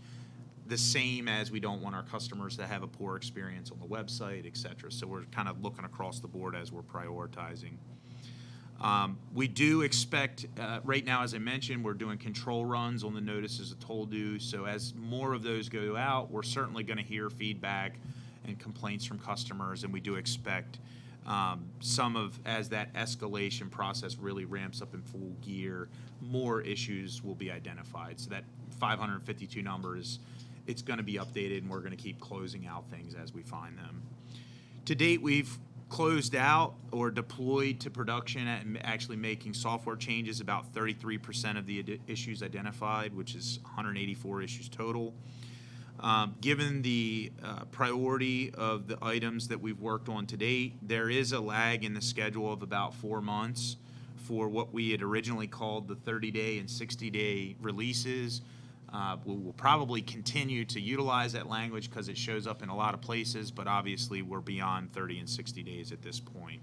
the same as we don't want our customers to have a poor experience on the website, et cetera. So we're kind of looking across the board as we're prioritizing. We do expect, right now, as I mentioned, we're doing control runs on the notices of toll due. So as more of those go out, we're certainly going to hear feedback and complaints from customers, and we do expect as that escalation process really ramps up in full gear, more issues will be identified. So that 552 number it's going to be updated, and we're going to keep closing out things as we find them. To date, we've closed out or deployed to production and actually making software changes about 33% of the issues identified, which is 184 issues total. Given the priority of the items that we've worked on to date, there is a lag in the schedule of about 4 months for what we had originally called the 30-day and 60-day releases. We will probably continue to utilize that language because it shows up in a lot of places, but obviously we're beyond 30 and 60 days at this point.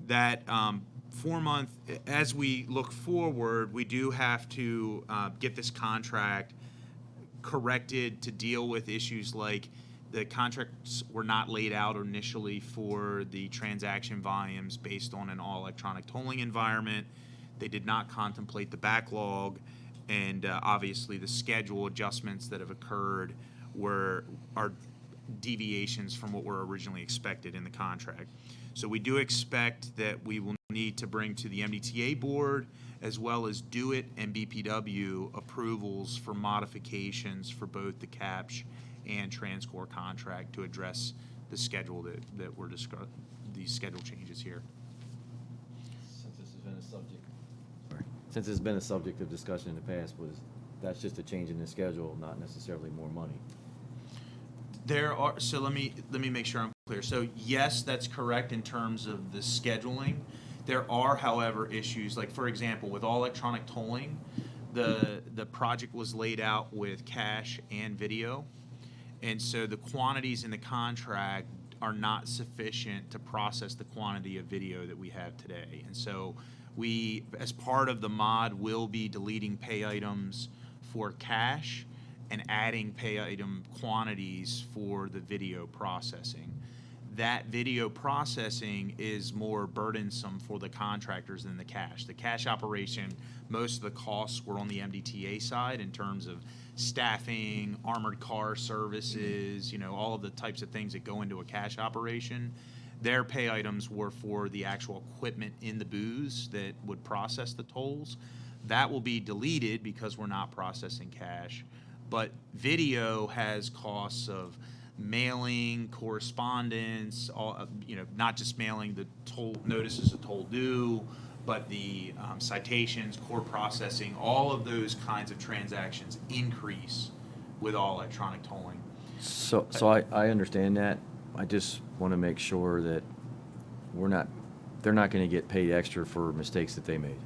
That 4-month, as we look forward, we do have to get this contract corrected to deal with issues like the contracts were not laid out initially for the transaction volumes based on an all electronic tolling environment. They did not contemplate the backlog, and obviously the schedule adjustments that have occurred are deviations from what were originally expected in the contract. So we do expect that we will need to bring to the MDTA board as well as DO-IT and BPW approvals for modifications for both the CAPSH and TransCore contract to address the schedule that we're discussing, these schedule changes here. Since this has been a subject, since it's been a subject of discussion in the past, that's just a change in the schedule, not necessarily more money. So let me make sure I'm clear. So yes, that's correct in terms of the scheduling. There are, however, issues like, for example, with all electronic tolling, the project was laid out with cash and video, and so the quantities in the contract are not sufficient to process the quantity of video that we have today. And so we, as part of the mod, will be deleting pay items for cash and adding pay item quantities for the video processing. That video processing is more burdensome for the contractors than the cash. The cash operation, most of the costs were on the MDTA side in terms of staffing, armored car services, all of the types of things that go into a cash operation. Their pay items were for the actual equipment in the booths that would process the tolls. That will be deleted because we're not processing cash. But video has costs of mailing, correspondence, not just mailing the toll notices of toll due, but the citations, court processing, all of those kinds of transactions increase with all electronic tolling. So I understand that. I just want to make sure that they're not going to get paid extra for mistakes that they made.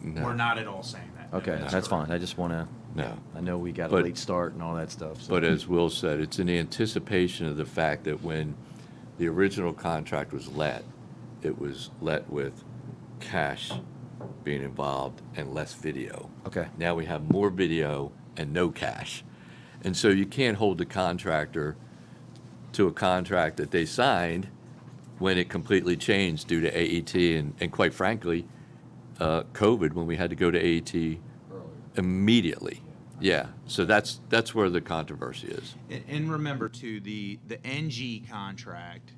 No. We're not at all saying that. No, Okay, that's fine. I just want to. No. I know we got a But- late start and all that stuff. So. But as Will said, it's in anticipation of the fact that when the original contract was let, it was let with cash being involved and less video. Okay. Now we have more video and no cash. And so you can't hold the contractor to a contract that they signed when it completely changed due to AET and quite frankly, COVID, when we had to go to AET immediately. Yeah, so that's where the controversy is. And remember too, the NG contract,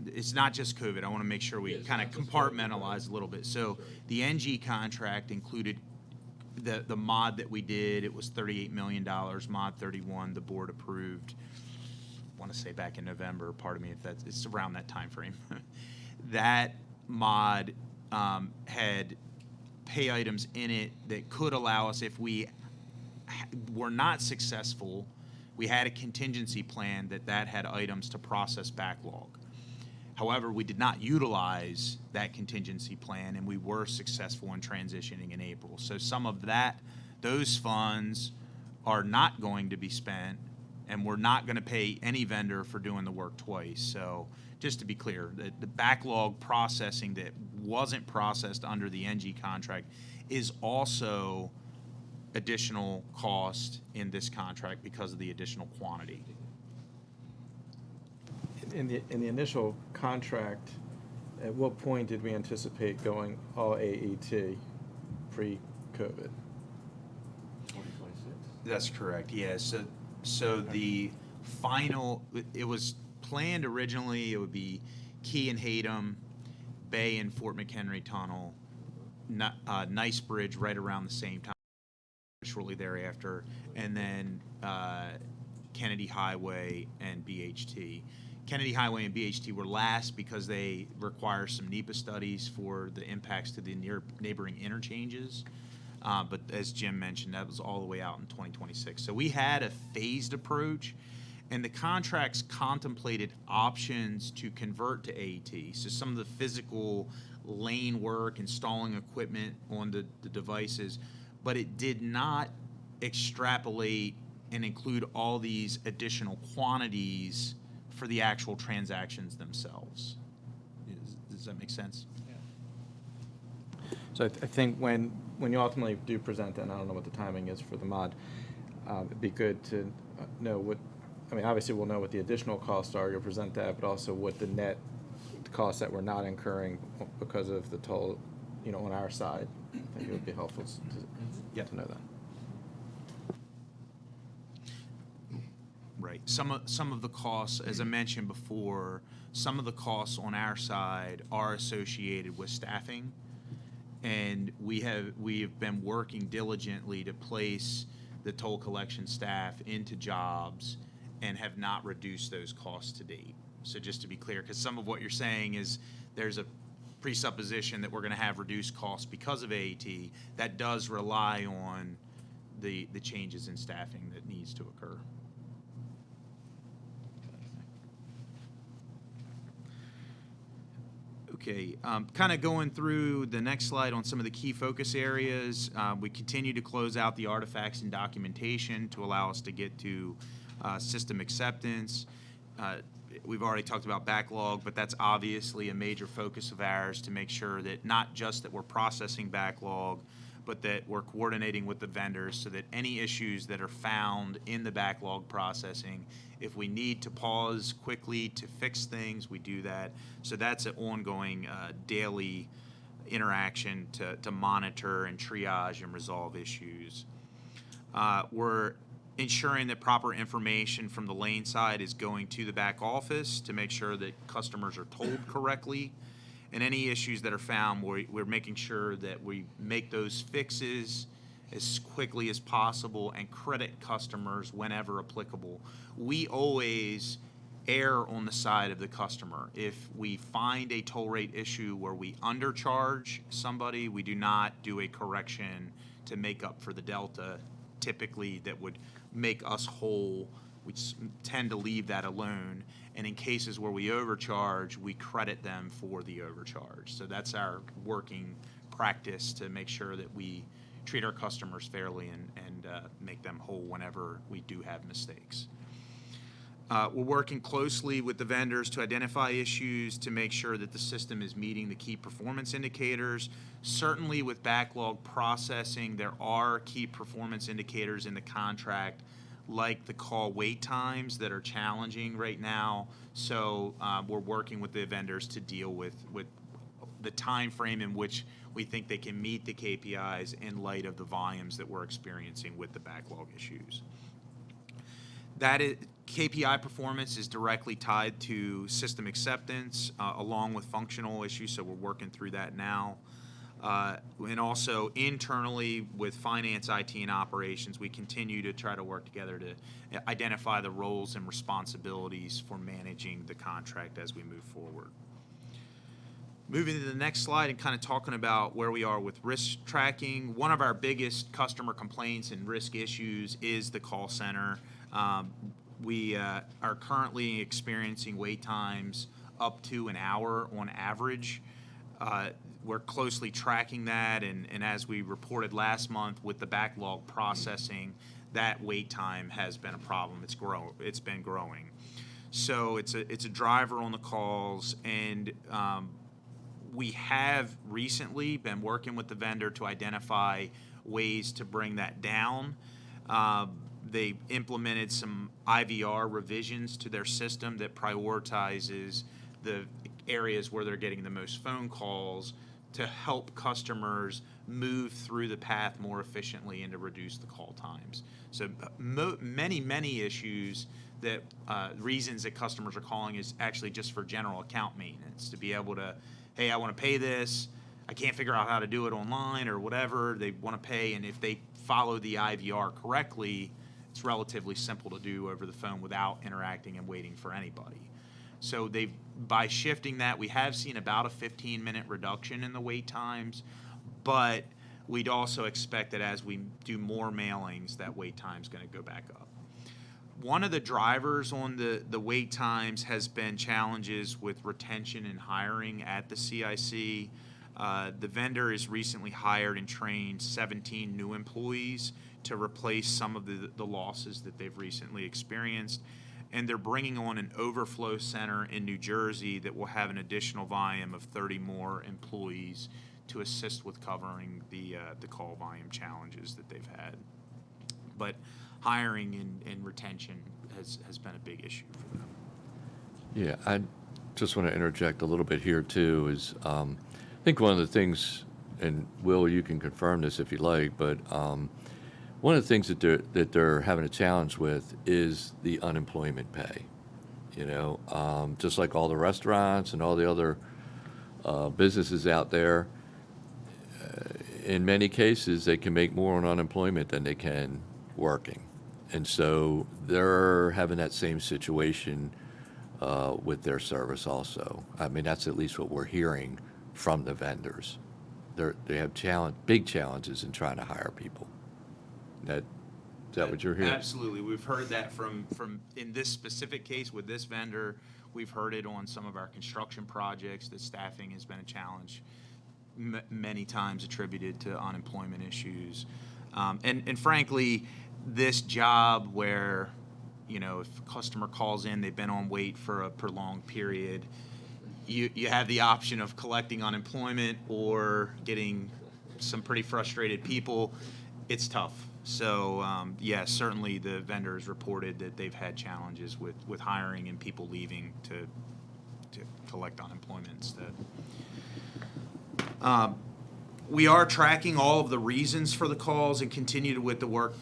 it's not just COVID. I want to make sure we kind of compartmentalize a little bit. So the NG contract included the mod that we did. It was $38 million, mod 31, the board approved. I want to say back in November, pardon me if it's around that time frame. That mod had pay items in it that could allow us, if we were not successful, we had a contingency plan that had items to process backlog. However, we did not utilize that contingency plan, and we were successful in transitioning in April. So some of those funds are not going to be spent and we're not going to pay any vendor for doing the work twice. So just to be clear, the backlog processing that wasn't processed under the NG contract is also additional cost in this contract because of the additional quantity. In the initial contract, at what point did we anticipate going all AET pre-COVID? That's correct, yeah. So the final, it was planned originally, it would be Key and Hatem, Bay and Fort McHenry Tunnel, Nice Bridge right around the same time, shortly thereafter, and then Kennedy Highway and BHT. Kennedy Highway and BHT were last because they require some NEPA studies for the impacts to the neighboring interchanges. But as Jim mentioned, that was all the way out in 2026. So we had a phased approach, and the contracts contemplated options to convert to AET. So some of the physical lane work, installing equipment on the devices, but it did not extrapolate and include all these additional quantities for the actual transactions themselves. Does that make sense? So I think when you ultimately do present that, and I don't know what the timing is for the mod, it'd be good to know what, I mean, obviously we'll know what the additional costs are, you'll present that, but also what the net costs that we're not incurring because of the toll, on our side. I think it would be helpful to know that. Right. Some of the costs, as I mentioned before, some of the costs on our side are associated with staffing, and we have been working diligently to place the toll collection staff into jobs and have not reduced those costs to date. So just to be clear, because some of what you're saying is there's a presupposition that we're going to have reduced costs because of AET. That does rely on the changes in staffing that needs to occur. Okay, kind of going through the next slide on some of the key focus areas. We continue to close out the artifacts and documentation to allow us to get to system acceptance. We've already talked about backlog, but that's obviously a major focus of ours to make sure that not just that we're processing backlog, but that we're coordinating with the vendors so that any issues that are found in the backlog processing, if we need to pause quickly to fix things, we do that. So that's an ongoing daily interaction to monitor and triage and resolve issues. We're ensuring that proper information from the lane side is going to the back office to make sure that customers are told correctly. And any issues that are found, we're making sure that we make those fixes as quickly as possible and credit customers whenever applicable. We always err on the side of the customer. If we find a toll rate issue where we undercharge somebody, we do not do a correction to make up for the delta typically that would make us whole. We tend to leave that alone. And in cases where we overcharge, we credit them for the overcharge. So that's our working practice to make sure that we treat our customers fairly and make them whole whenever we do have mistakes. We're working closely with the vendors to identify issues to make sure that the system is meeting the key performance indicators. Certainly with backlog processing, there are key performance indicators in the contract, like the call wait times that are challenging right now. So we're working with the vendors to deal with the time frame in which we think they can meet the KPIs in light of the volumes that we're experiencing with the backlog issues. That is, KPI performance is directly tied to system acceptance along with functional issues, so we're working through that now. And also internally with finance, IT, and operations, we continue to try to work together to identify the roles and responsibilities for managing the contract as we move forward. Moving to the next slide and kind of talking about where we are with risk tracking. One of our biggest customer complaints and risk issues is the call center. We are currently experiencing wait times up to an hour on average. We're closely tracking that, and as we reported last month with the backlog processing, that wait time has been a problem. It's been growing. So it's a driver on the calls, and we have recently been working with the vendor to identify ways to bring that down. They implemented some IVR revisions to their system that prioritizes the areas where they're getting the most phone calls to help customers move through the path more efficiently and to reduce the call times. So many issues that reasons that customers are calling is actually just for general account maintenance, to be able to, hey, I want to pay this, I can't figure out how to do it online or whatever, they want to pay, and if they follow the IVR correctly, it's relatively simple to do over the phone without interacting and waiting for anybody. So by shifting that, we have seen about a 15-minute reduction in the wait times, but we'd also expect that as we do more mailings, that wait time's going to go back up. One of the drivers on the wait times has been challenges with retention and hiring at the CIC. The vendor has recently hired and trained 17 new employees to replace some of the losses that they've recently experienced. And they're bringing on an overflow center in New Jersey that will have an additional volume of 30 more employees to assist with covering the call volume challenges that they've had. But hiring and retention has been a big issue for them. Yeah, I just want to interject a little bit here too, is I think one of the things, and Will, you can confirm this if you like, but one of the things that they're having a challenge with is the unemployment pay. Just like all the restaurants and all the other businesses out there, in many cases, they can make more on unemployment than they can working. And so they're having that same situation with their service also. I mean, that's at least what we're hearing from the vendors. They have big challenges in trying to hire people. Is that what you're hearing? Absolutely. We've heard that from in this specific case with this vendor. We've heard it on some of our construction projects that staffing has been a challenge, many times attributed to unemployment issues. And frankly, this job where, if a customer calls in, they've been on wait for a prolonged period, you have the option of collecting unemployment or getting some pretty frustrated people. It's tough. So, certainly the vendors reported that they've had challenges with hiring and people leaving to collect unemployment instead. We are tracking all of the reasons for the calls and continue to work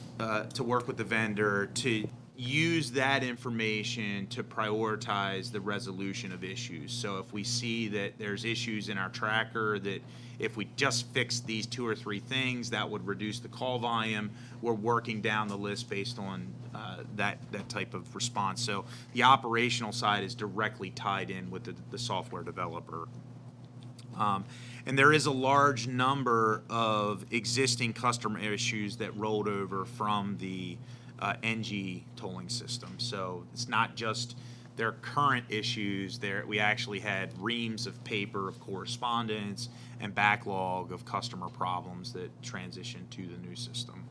with the vendor to use that information to prioritize the resolution of issues. So if we see that there's issues in our tracker, that if we just fix these 2 or 3 things, that would reduce the call volume, we're working down the list based on that type of response. So the operational side is directly tied in with the software developer. And there is a large number of existing customer issues that rolled over from the NG tolling system. So it's not just their current issues. We actually had reams of paper of correspondence and backlog of customer problems that transitioned to the new system.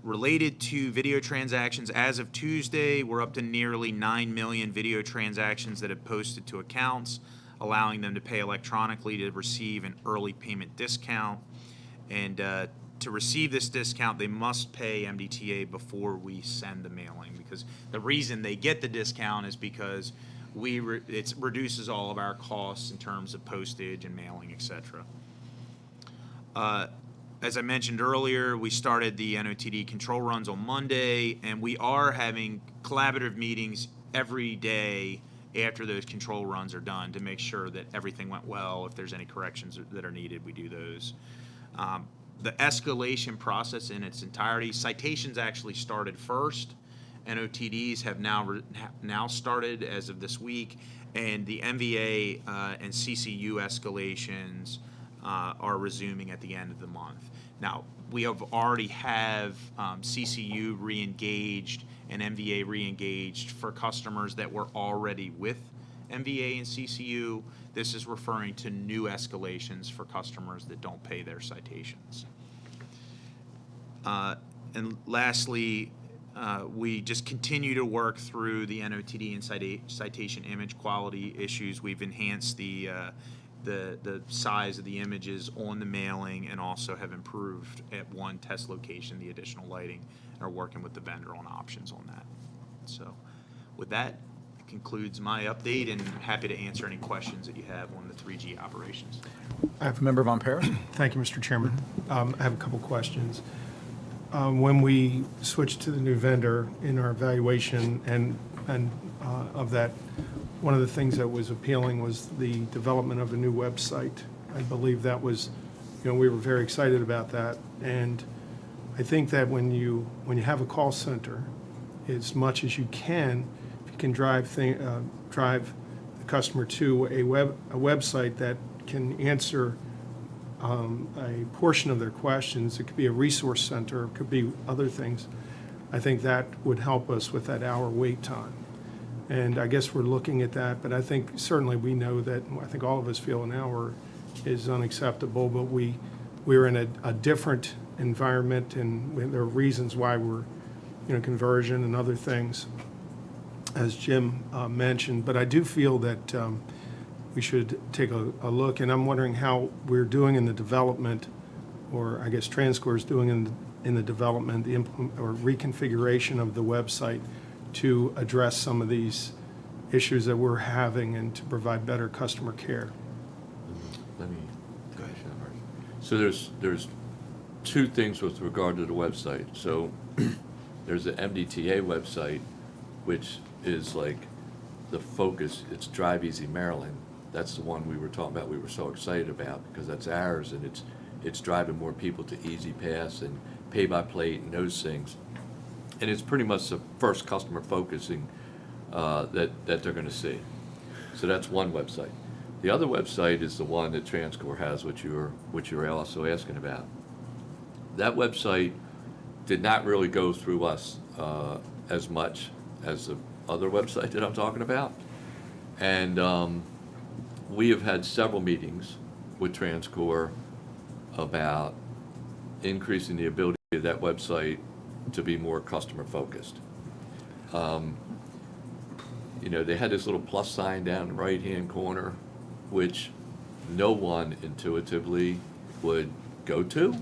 Related to video transactions, as of Tuesday, we're up to nearly 9 million video transactions that have posted to accounts, allowing them to pay electronically to receive an early payment discount. And to receive this discount, they must pay MDTA before we send the mailing, because the reason they get the discount is because it reduces all of our costs in terms of postage and mailing, etc. As I mentioned earlier, we started the NOTD control runs on Monday, and we are having collaborative meetings every day after those control runs are done to make sure that everything went well. If there's any corrections that are needed, we do those. The escalation process in its entirety, citations actually started first. NOTDs have now started as of this week, and the MVA and CCU escalations are resuming at the end of the month. Now, we already have CCU re-engaged and MVA re-engaged for customers that were already with MVA and CCU. This is referring to new escalations for customers that don't pay their citations. And lastly, we just continue to work through the NOTD and citation image quality issues. We've enhanced the size of the images on the mailing and also have improved at one test location the additional lighting and are working with the vendor on options on that. So with that, it concludes my update and happy to answer any questions that you have on the 3G operations. I have Member Von Paris. Thank you, Mr. Chairman. I have a couple questions. When we switched to the new vendor in our evaluation and of that, one of the things that was appealing was the development of a new website. I believe that was, we were very excited about that. And I think that when you have a call center, as much as you can, if you can drive the customer to a website that can answer a portion of their questions. It could be a resource center, it could be other things. I think that would help us with that hour wait time. And I guess we're looking at that, but I think certainly we know that, I think all of us feel an hour is unacceptable, but we're in a different environment, and there are reasons why we're, conversion and other things, as Jim mentioned. But I do feel that we should take a look, and I'm wondering how we're doing in the development, or I guess TransCore is doing in the development, the or reconfiguration of the website to address some of these issues that we're having and to provide better customer care. Let me go ahead. So there's two things with regard to the website. So there's the MDTA website, which is like the focus. It's Drive Easy Maryland. That's the one we were talking about. We were so excited about because that's ours, and it's driving more people to Easy Pass and pay by plate and those things. And it's pretty much the first customer focusing that they're going to see. So that's one website. The other website is the one that TransCore has, which you're also asking about. That website did not really go through us as much as the other website that I'm talking about. And we have had several meetings with TransCore about increasing the ability of that website to be more customer focused. They had this little plus sign down in the right-hand corner, which no one intuitively would go to.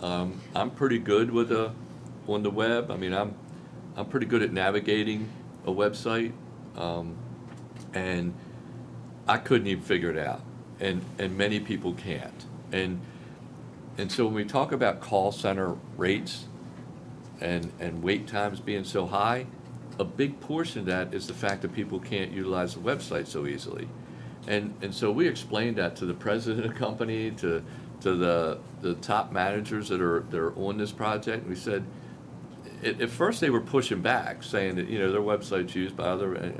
I'm pretty good on the web. I mean, I'm pretty good at navigating a website, and I couldn't even figure it out, and many people can't. And so when we talk about call center rates and wait times being so high, a big portion of that is the fact that people can't utilize the website so easily. And so we explained that to the president of the company, to the top managers that are on this project. We said, at first they were pushing back, saying that, their website's used by other.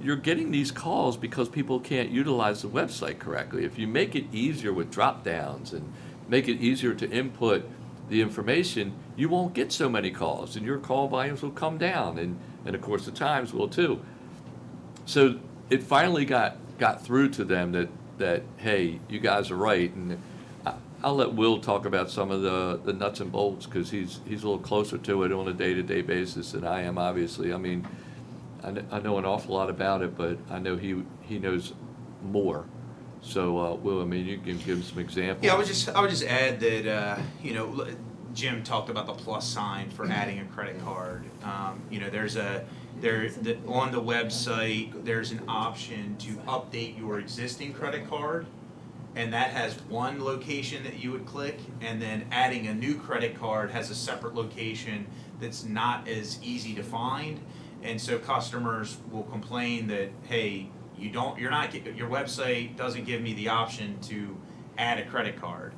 You're getting these calls because people can't utilize the website correctly. If you make it easier with drop downs and make it easier to input the information, you won't get so many calls, and your call volumes will come down, and of course the times will too. So it finally got through to them that hey, you guys are right, and I'll let Will talk about some of the nuts and bolts because he's a little closer to it on a day-to-day basis than I am, obviously. I mean, I know an awful lot about it, but I know he knows more. So, Will, I mean, you can give him some examples. Yeah, I would just add that Jim talked about the plus sign for adding a credit card. There's on the website there's an option to update your existing credit card, and that has one location that you would click, and then adding a new credit card has a separate location that's not as easy to find, and so customers will complain that, hey, your website doesn't give me the option to add a credit card.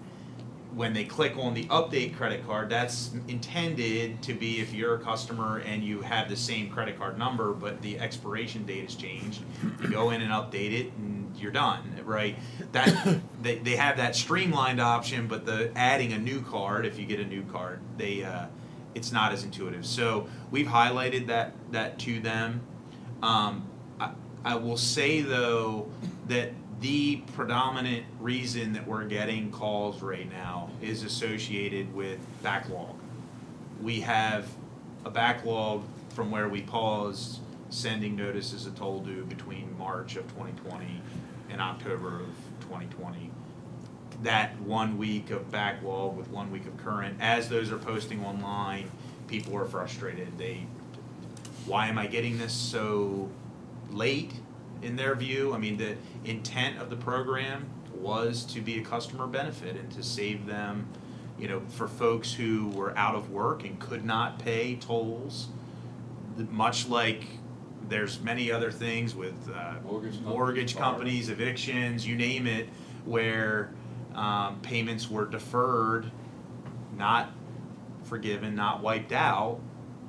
When they click on the update credit card, that's intended to be if you're a customer and you have the same credit card number, but the expiration date has changed. You go in and update it, and you're done, right? That they have that streamlined option, but the adding a new card, if you get a new card, it's not as intuitive. So we've highlighted that to them. I will say though that the predominant reason that we're getting calls right now is associated with backlog. We have a backlog from where we paused sending notices of toll due between March of 2020 and October of 2020. That 1 week of backlog with 1 week of current, as those are posting online, people are frustrated. Why am I getting this so late in their view? I mean, the intent of the program was to be a customer benefit and to save them, for folks who were out of work and could not pay tolls, much like there's many other things with mortgage companies, evictions, you name it, where payments were deferred, not forgiven, not wiped out,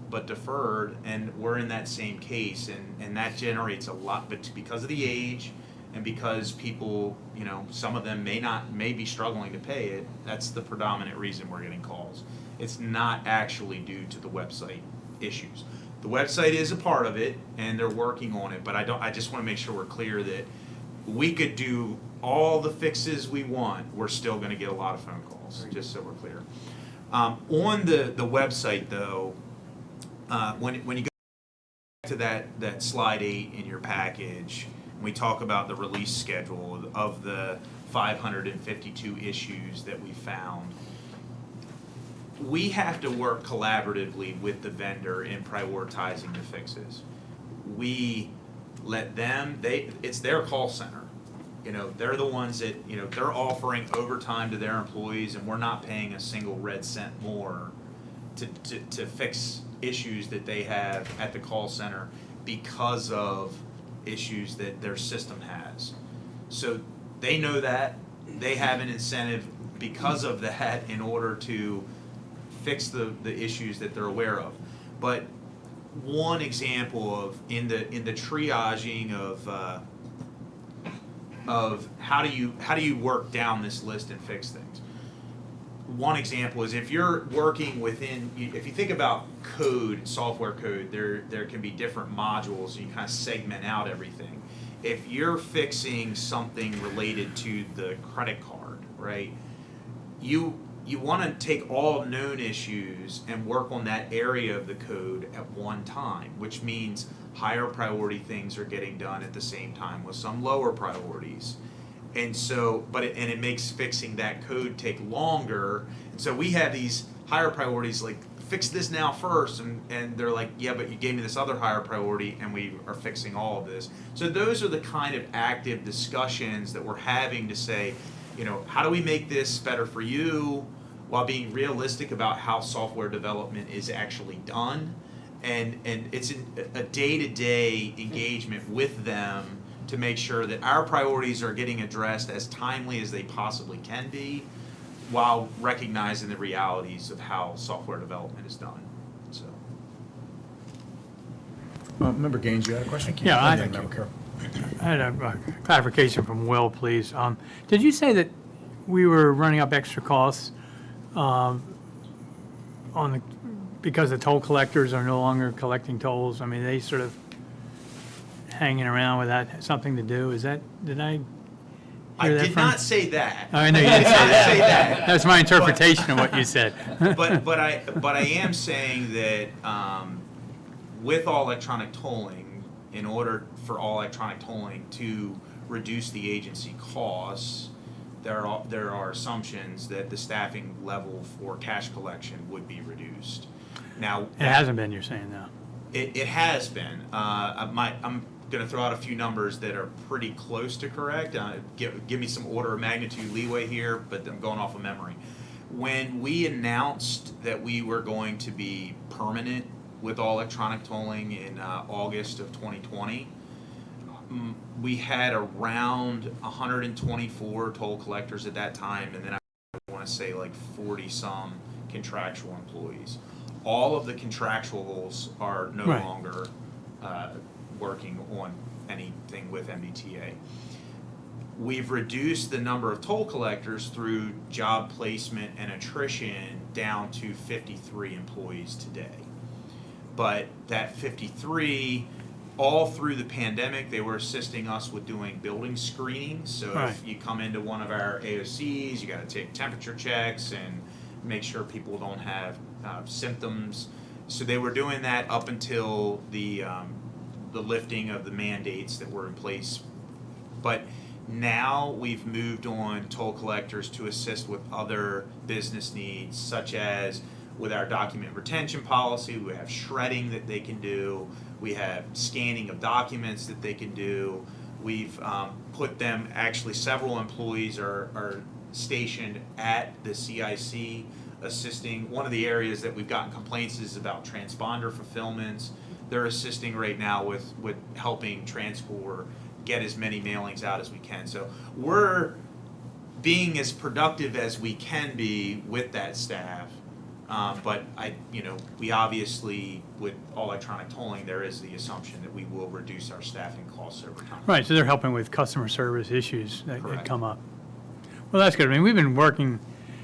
but deferred, and we're in that same case, and that generates a lot, but because of the age and because people, some of them may be struggling to pay it, that's the predominant reason we're getting calls. It's not actually due to the website issues. The website is a part of it, and they're working on it, but I just want to make sure we're clear that we could do all the fixes we want, we're still going to get a lot of phone calls, just so we're clear. On the website, though, when you go to that slide 8 in your package, we talk about the release schedule of the 552 issues that we found. We have to work collaboratively with the vendor in prioritizing the fixes. We let them, it's their call center. They're the ones that, they're offering overtime to their employees, and we're not paying a single red cent more to fix issues that they have at the call center because of issues that their system has. So they know that. They have an incentive because of that in order to fix the issues that they're aware of. But one example of in the triaging of how do you work down this list and fix things. One example is if you're working within, if you think about code, software code, there can be different modules, and you kind of segment out everything. If you're fixing something related to the credit card, right, you want to take all known issues and work on that area of the code at one time, which means higher priority things are getting done at the same time with some lower priorities. And so, it makes fixing that code take longer. And so we have these higher priorities, like fix this now first, and they're like, yeah, but you gave me this other higher priority, and we are fixing all of this. So those are the kind of active discussions that we're having to say, how do we make this better for you while being realistic about how software development is actually done. And it's a day-to-day engagement with them to make sure that our priorities are getting addressed as timely as they possibly can be, while recognizing the realities of how software development is done. So, Member Gaines, you had a question? Yeah, I Member had a clarification from Will, please. Did you say that we were running up extra costs because the toll collectors are no longer collecting tolls? I mean, they sort of hanging around without something to do. Did I I hear that did from? not say that. Oh, I know you didn't say that. That's my interpretation of what you said. but I am saying that with all electronic tolling, in order for all electronic tolling to reduce the agency costs, there are assumptions that the staffing level for cash collection would be reduced. Now It hasn't been, you're saying, though. It has been. I'm going to throw out a few numbers that are pretty close to correct. Give me some order of magnitude leeway here, but I'm going off of memory. When we announced that we were going to be permanent with all electronic tolling in August of 2020, we had around 124 toll collectors at that time, and then I want to say like 40-some contractual employees. All of the contractuals are no Right. longer working on anything with MDTA. We've reduced the number of toll collectors through job placement and attrition down to 53 employees today. But that 53 all through the pandemic, they were assisting us with doing building screenings. So Right. if you come into one of our AOCs, you got to take temperature checks and make sure people don't have symptoms. So they were doing that up until the lifting of the mandates that were in place. But now we've moved on toll collectors to assist with other business needs, such as with our document retention policy, we have shredding that they can do, we have scanning of documents that they can do. We've put them, actually several employees are stationed at the CIC assisting. One of the areas that we've gotten complaints is about transponder fulfillments. They're assisting right now with helping TransCore get as many mailings out as we can. So we're being as productive as we can be with that staff. But we obviously, with all electronic tolling, there is the assumption that we will reduce our staffing costs over time. Right, so they're helping with customer service issues that Correct. come up. Well, that's good. I mean, we've been working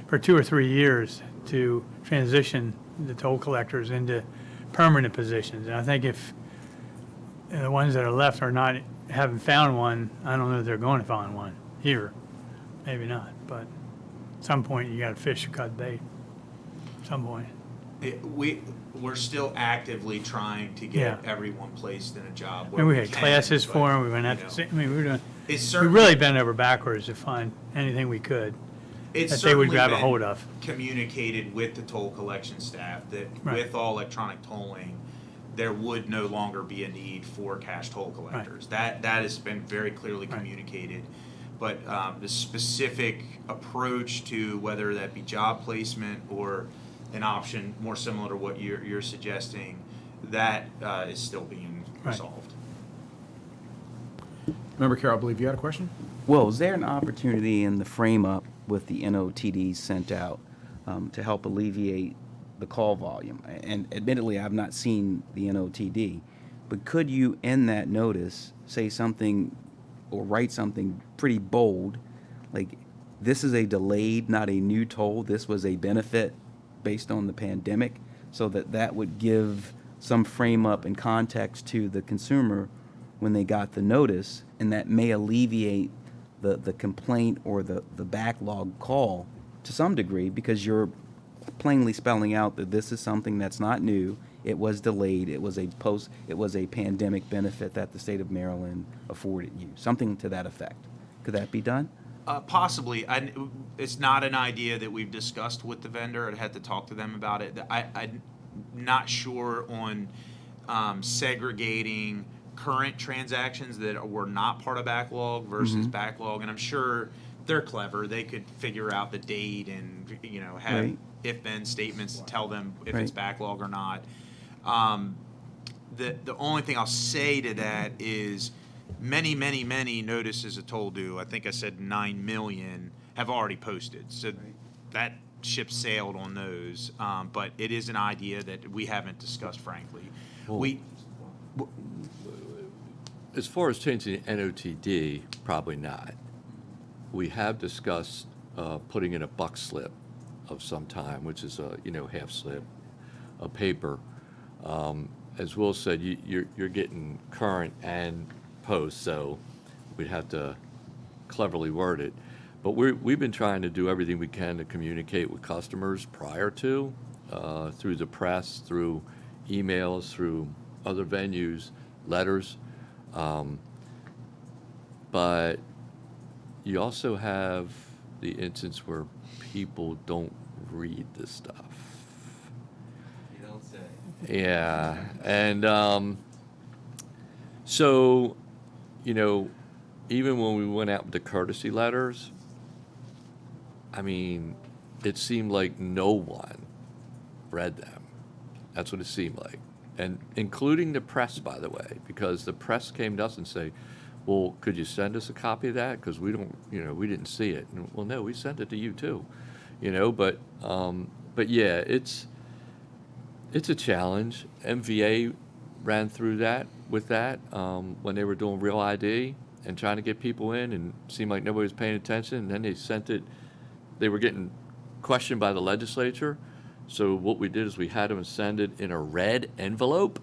for 2 or 3 years to transition the toll collectors into permanent positions. And I think if the ones that are left haven't found one, I don't know if they're going to find one here. Maybe not, but at some point you got to fish or cut bait. At some point. We're still actively trying to get Yeah. everyone placed in a job. I where mean, we had can, classes but, for them. We went out you know, to see. I mean, we were doing. It's We certainly, really bent over backwards to find anything we could it's that they would certainly grab a been hold of. communicated with the toll collection staff that Right. with all electronic tolling, there would no longer be a need for cash toll collectors. That has been very clearly Right. communicated. But the specific approach to whether that be job placement or an option more similar to what you're suggesting, that is still being Right. resolved. Member Carroll, I believe you had a question? Well, is there an opportunity in the frame-up with the NOTDs sent out to help alleviate the call volume? And admittedly, I've not seen the NOTD, but could you, in that notice, say something or write something pretty bold, like, this is a delayed, not a new toll, this was a benefit based on the pandemic, so that would give some frame-up and context to the consumer when they got the notice, and that may alleviate the complaint or the backlog call to some degree, because you're plainly spelling out that this is something that's not new, it was delayed, it was a pandemic benefit that the state of Maryland afforded you, something to that effect. Could that be done? Possibly. It's not an idea that we've discussed with the vendor. I'd had to talk to them about it. I'm not sure on segregating current transactions that were not part of backlog versus backlog. And I'm sure they're clever. They could figure out the date and have Right. if-then statements to tell them if Right. it's backlog or not. The only thing I'll say to that is many notices of toll due, I think I said 9 million, have already posted. So that ship sailed on those. But it is an idea that we haven't discussed, frankly. As far as changing the NOTD, probably not. We have discussed putting in a buck slip of some time, which is a half slip of paper. As Will said, you're getting current and post, so we'd have to cleverly word it. But we've been trying to do everything we can to communicate with customers prior to, through the press, through emails, through other venues, letters. But you also have the instance where people don't read this stuff. You don't say. Yeah, and so, even when we went out with the courtesy letters, I mean, it seemed like no one read them. That's what it seemed like. And including the press, by the way, because the press came to us and say, well, could you send us a copy of that? Because we don't, we didn't see it. And, well, no, we sent it to you too, but yeah, it's a challenge. MVA ran through that with that when they were doing Real ID and trying to get people in, and it seemed like nobody was paying attention. And then they sent it. They were getting questioned by the legislature. So what we did is we had them send it in a red envelope,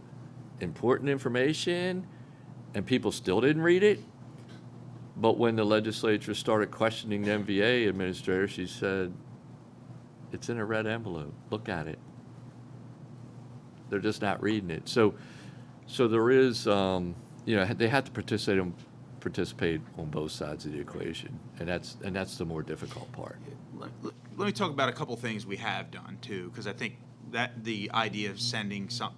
important information, and people still didn't read it. But when the legislature started questioning the MVA administrator, she said, it's in a red envelope. Look at it. They're just not reading it. So there is, they have to participate on both sides of the equation, and that's the more difficult part. Let me talk about a couple things we have done too, because I think that the idea of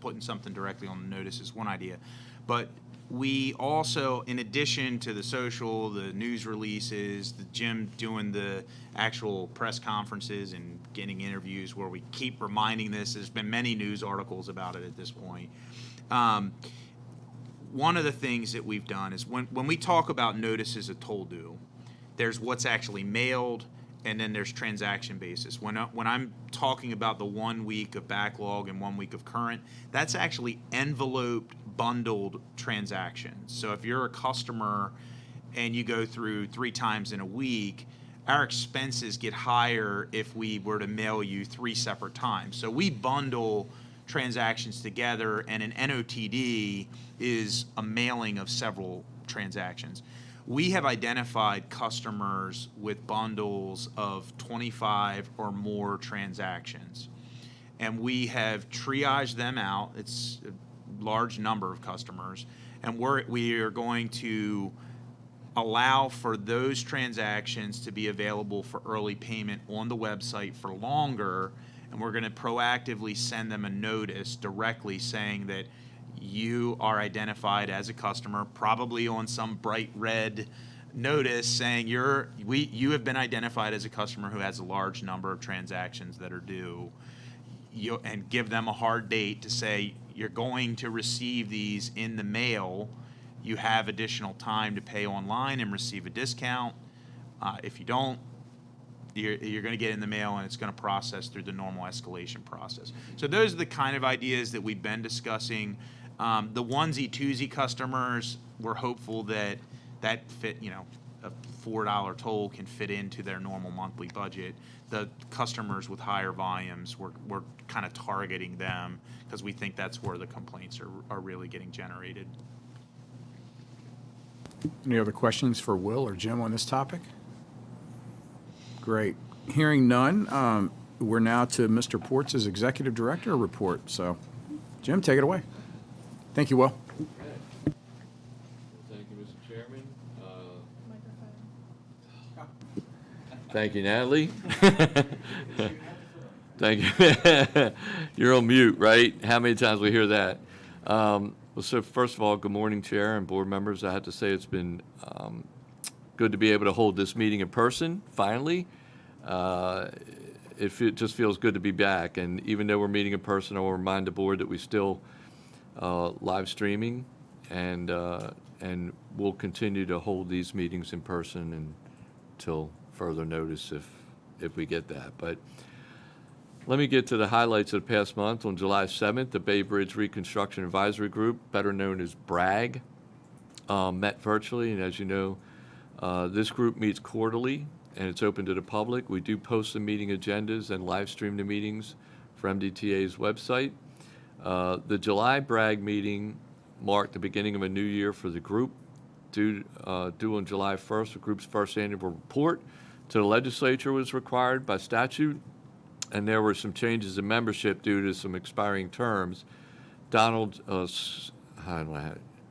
putting something directly on the notice is one idea, but we also, in addition to the social, the news releases, the Jim doing the actual press conferences and getting interviews where we keep reminding this, there's been many news articles about it at this point. One of the things that we've done is when we talk about notices of toll due, there's what's actually mailed, and then there's transaction basis. When I'm talking about the 1 week of backlog and 1 week of current, that's actually enveloped, bundled transactions. So if you're a customer and you go through 3 times in a week, our expenses get higher if we were to mail you 3 separate times. So we bundle transactions together, and an NOTD is a mailing of several transactions. We have identified customers with bundles of 25 or more transactions, and we have triaged them out. It's a large number of customers, and we are going to allow for those transactions to be available for early payment on the website for longer, and we're going to proactively send them a notice directly saying that you are identified as a customer, probably on some bright red notice saying you have been identified as a customer who has a large number of transactions that are due, and give them a hard date to say you're going to receive these in the mail. You have additional time to pay online and receive a discount. If you don't, you're going to get in the mail, and it's going to process through the normal escalation process. So those are the kind of ideas that we've been discussing. The onesie twosie customers, we're hopeful that fit, a $4 toll can fit into their normal monthly budget. The customers with higher volumes, we're kind of targeting them because we think that's where the complaints are really getting generated. Any other questions for Will or Jim on this topic? Great. Hearing none, we're now to Mr. Ports' Executive Director report. So, Jim, take it away. Thank you, Will. Thank you, Mr. Chairman. Microphone. Thank you, Natalie. Thank you. You're on mute, right? How many times we hear that? So first of all, good morning, Chair and board members. I have to say it's been good to be able to hold this meeting in person, finally. It just feels good to be back. And even though we're meeting in person, I will remind the board that we still live streaming, and we'll continue to hold these meetings in person until further notice if we get that. But let me get to the highlights of the past month. On July 7th, the Bay Bridge Reconstruction Advisory Group, better known as BRAG, met virtually. And as you know, this group meets quarterly, and it's open to the public. We do post the meeting agendas and live stream the meetings for MDTA's website. The July BRAG meeting marked the beginning of a new year for the group. Due on July 1st, the group's first annual report to the legislature was required by statute, and there were some changes in membership due to some expiring terms. Donald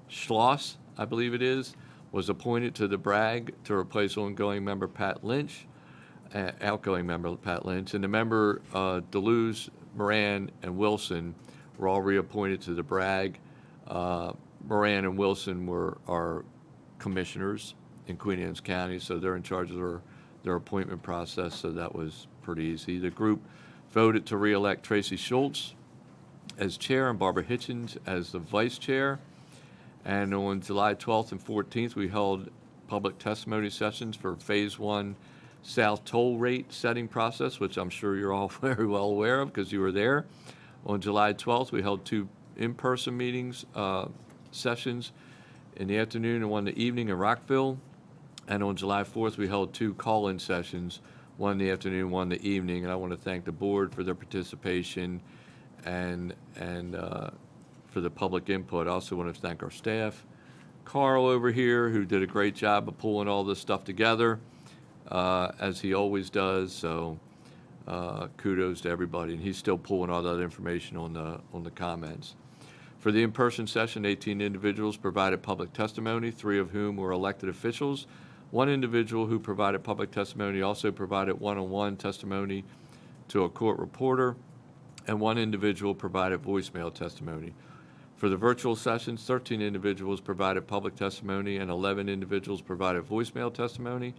Schloss, I believe it is, was appointed to the BRAG to replace ongoing member Pat Lynch, outgoing member Pat Lynch, and the member Deleuze, Moran, and Wilson were all reappointed to the BRAG. Moran and Wilson were our commissioners in Queen Anne's County, so they're in charge of their appointment process, so that was pretty easy. The group voted to re-elect Tracy Schultz as chair and Barbara Hitchens as the vice chair. And on July 12th and 14th, we held public testimony sessions for Phase 1 South toll rate setting process, which I'm sure you're all very well aware of because you were there. On July 12th, we held 2 in-person meetings, sessions in the afternoon and one in the evening in Rockville. And on July 4th, we held 2 call-in sessions, one in the afternoon, one in the evening. And I want to thank the board for their participation and for the public input. I also want to thank our staff, Carl over here, who did a great job of pulling all this stuff together, as he always does. So kudos to everybody. And he's still pulling all that information on the comments. For the in-person session, 18 individuals provided public testimony, 3 of whom were elected officials. 1 individual who provided public testimony also provided one-on-one testimony to a court reporter, and 1 individual provided voicemail testimony. For the virtual sessions, 13 individuals provided public testimony and 11 individuals provided voicemail testimony.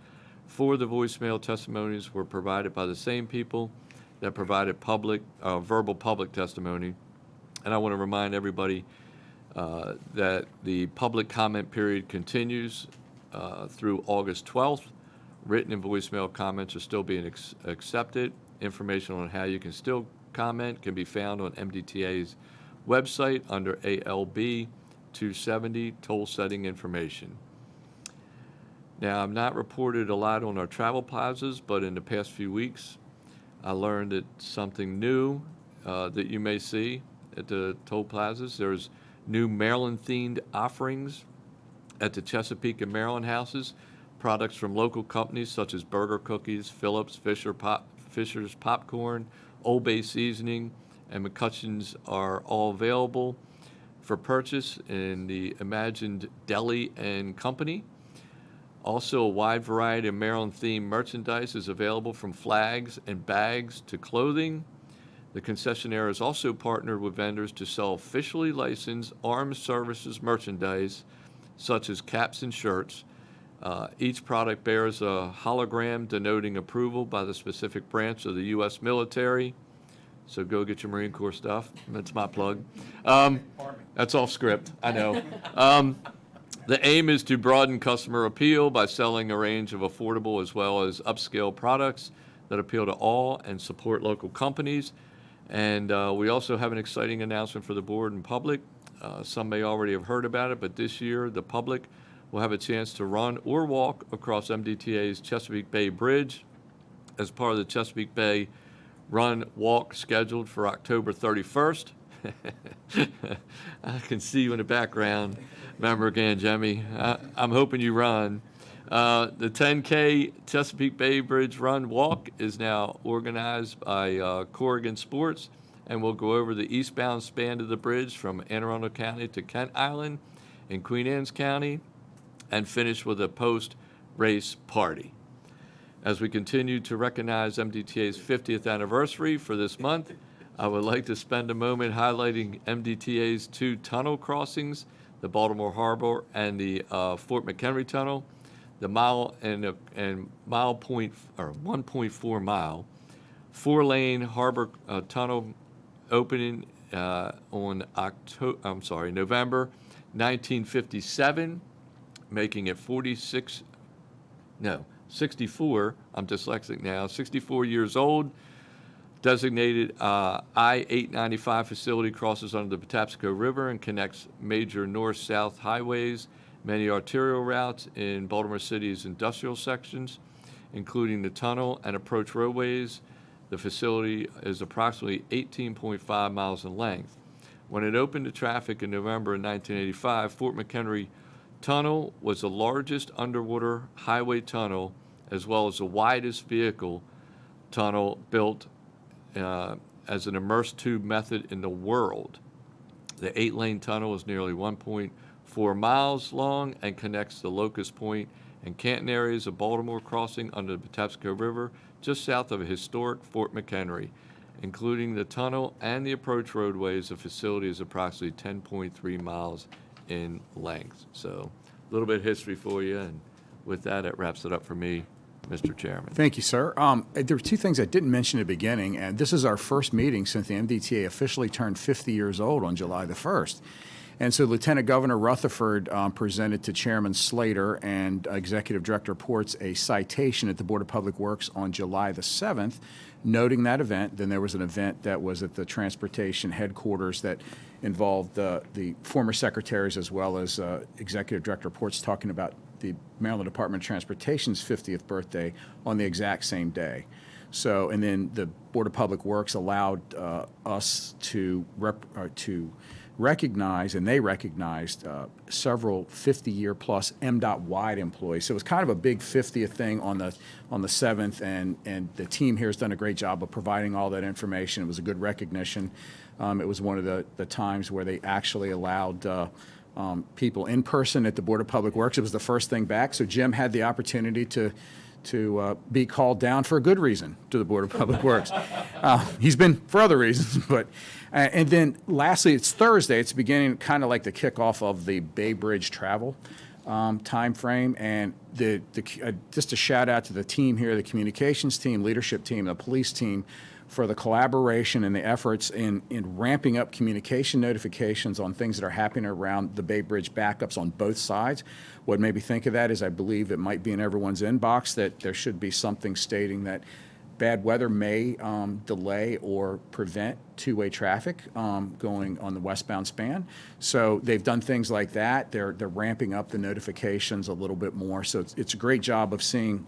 4 of the voicemail testimonies were provided by the same people that provided verbal public testimony. And I want to remind everybody that the public comment period continues through August 12th. Written and voicemail comments are still being accepted. Information on how you can still comment can be found on MDTA's website under ALB 270 toll setting information. Now, I've not reported a lot on our travel plazas, but in the past few weeks, I learned that something new that you may see at the toll plazas. There's new Maryland-themed offerings at the Chesapeake and Maryland houses. Products from local companies such as Burger Cookies, Phillips, Fisher's Popcorn, Old Bay Seasoning, and McCutcheon's are all available for purchase in the Imagined Deli and Company. Also, a wide variety of Maryland-themed merchandise is available, from flags and bags to clothing. The concessionaire has also partnered with vendors to sell officially licensed armed services merchandise, such as caps and shirts. Each product bears a hologram denoting approval by the specific branch of the U.S. military. So go get your Marine Corps stuff. That's my plug. That's off script, I know. The aim is to broaden customer appeal by selling a range of affordable as well as upscale products that appeal to all and support local companies. And we also have an exciting announcement for the board and public. Some may already have heard about it, but this year the public will have a chance to run or walk across MDTA's Chesapeake Bay Bridge as part of the Chesapeake Bay Run Walk scheduled for October 31st. I can see you in the background. Remember again, Jemmy, I'm hoping you run. The 10K Chesapeake Bay Bridge Run Walk is now organized by Corrigan Sports and will go over the eastbound span of the bridge from Anne Arundel County to Kent Island in Queen Anne's County and finish with a post-race party. As we continue to recognize MDTA's 50th anniversary for this month, I would like to spend a moment highlighting MDTA's 2 tunnel crossings, the Baltimore Harbor and the Fort McHenry Tunnel. The mile and 1.4 mile 4-lane harbor tunnel opening on November 1957, making it 64, I'm dyslexic now, 64 years old. Designated I-895 facility crosses under the Patapsco River and connects major north-south highways, many arterial routes in Baltimore City's industrial sections, including the tunnel and approach roadways. The facility is approximately 18.5 miles in length. When it opened to traffic in November of 1985, Fort McHenry Tunnel was the largest underwater highway tunnel as well as the widest vehicle tunnel built as an immersed tube method in the world. The 8-lane tunnel is nearly 1.4 miles long and connects the Locust Point and Canton areas of Baltimore, crossing under the Patapsco River just south of historic Fort McHenry. Including the tunnel and the approach roadways, the facility is approximately 10.3 miles in length. So a little bit of history for you, and with that, it wraps it up for me, Mr. Chairman. Thank you, sir. There were 2 things I didn't mention at the beginning, and this is our first meeting since the MDTA officially turned 50 years old on July the 1st. And so Lieutenant Governor Rutherford presented to Chairman Slater and Executive Director Ports a citation at the Board of Public Works on July the 7th, noting that event. Then there was an event that was at the transportation headquarters that involved the former secretaries as well as Executive Director Ports talking about the Maryland Department of Transportation's 50th birthday on the exact same day. So, and then the Board of Public Works allowed us to recognized, and they recognized several 50-year-plus MDOT-wide employees. So it was kind of a big 50th thing on the 7th, and the team here has done a great job of providing all that information. It was a good recognition. It was one of the times where they actually allowed people in person at the Board of Public Works. It was the first thing back, so Jim had the opportunity to be called down for a good reason to the Board of Public Works. He's been for other reasons, but, and then lastly, it's Thursday. It's beginning kind of like the kickoff of the Bay Bridge travel timeframe. And just a shout out to the team here, the communications team, leadership team, the police team, for the collaboration and the efforts in ramping up communication notifications on things that are happening around the Bay Bridge backups on both sides. What made me think of that is I believe it might be in everyone's inbox that there should be something stating that bad weather may delay or prevent two-way traffic going on the westbound span. So they've done things like that. They're ramping up the notifications a little bit more. So it's a great job of seeing,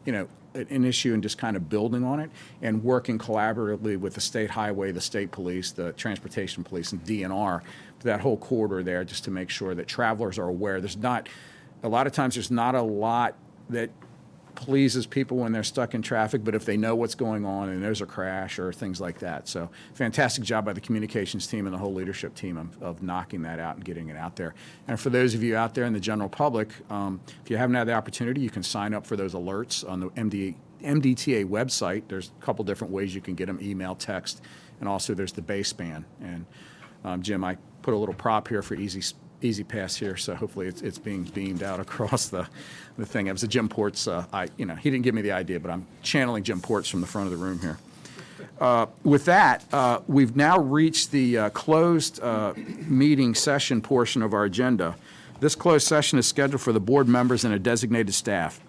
an issue and just kind of building on it and working collaboratively with the state highway, the state police, the transportation police, and DNR, that whole corridor there, just to make sure that travelers are aware. A lot of times there's not a lot that pleases people when they're stuck in traffic, but if they know what's going on and there's a crash or things like that. So fantastic job by the communications team and the whole leadership team of knocking that out and getting it out there. And for those of you out there in the general public, if you haven't had the opportunity, you can sign up for those alerts on the MDTA website. There's a couple different ways you can get them, email, text, and also there's the baseband. And Jim, I put a little prop here for Easy Pass here, so hopefully it's being beamed out across the thing. It was a Jim Ports. He didn't give me the idea, but I'm channeling Jim Ports from the front of the room here. With that, we've now reached the closed meeting session portion of our agenda. This closed session is scheduled for the board members and a designated staff.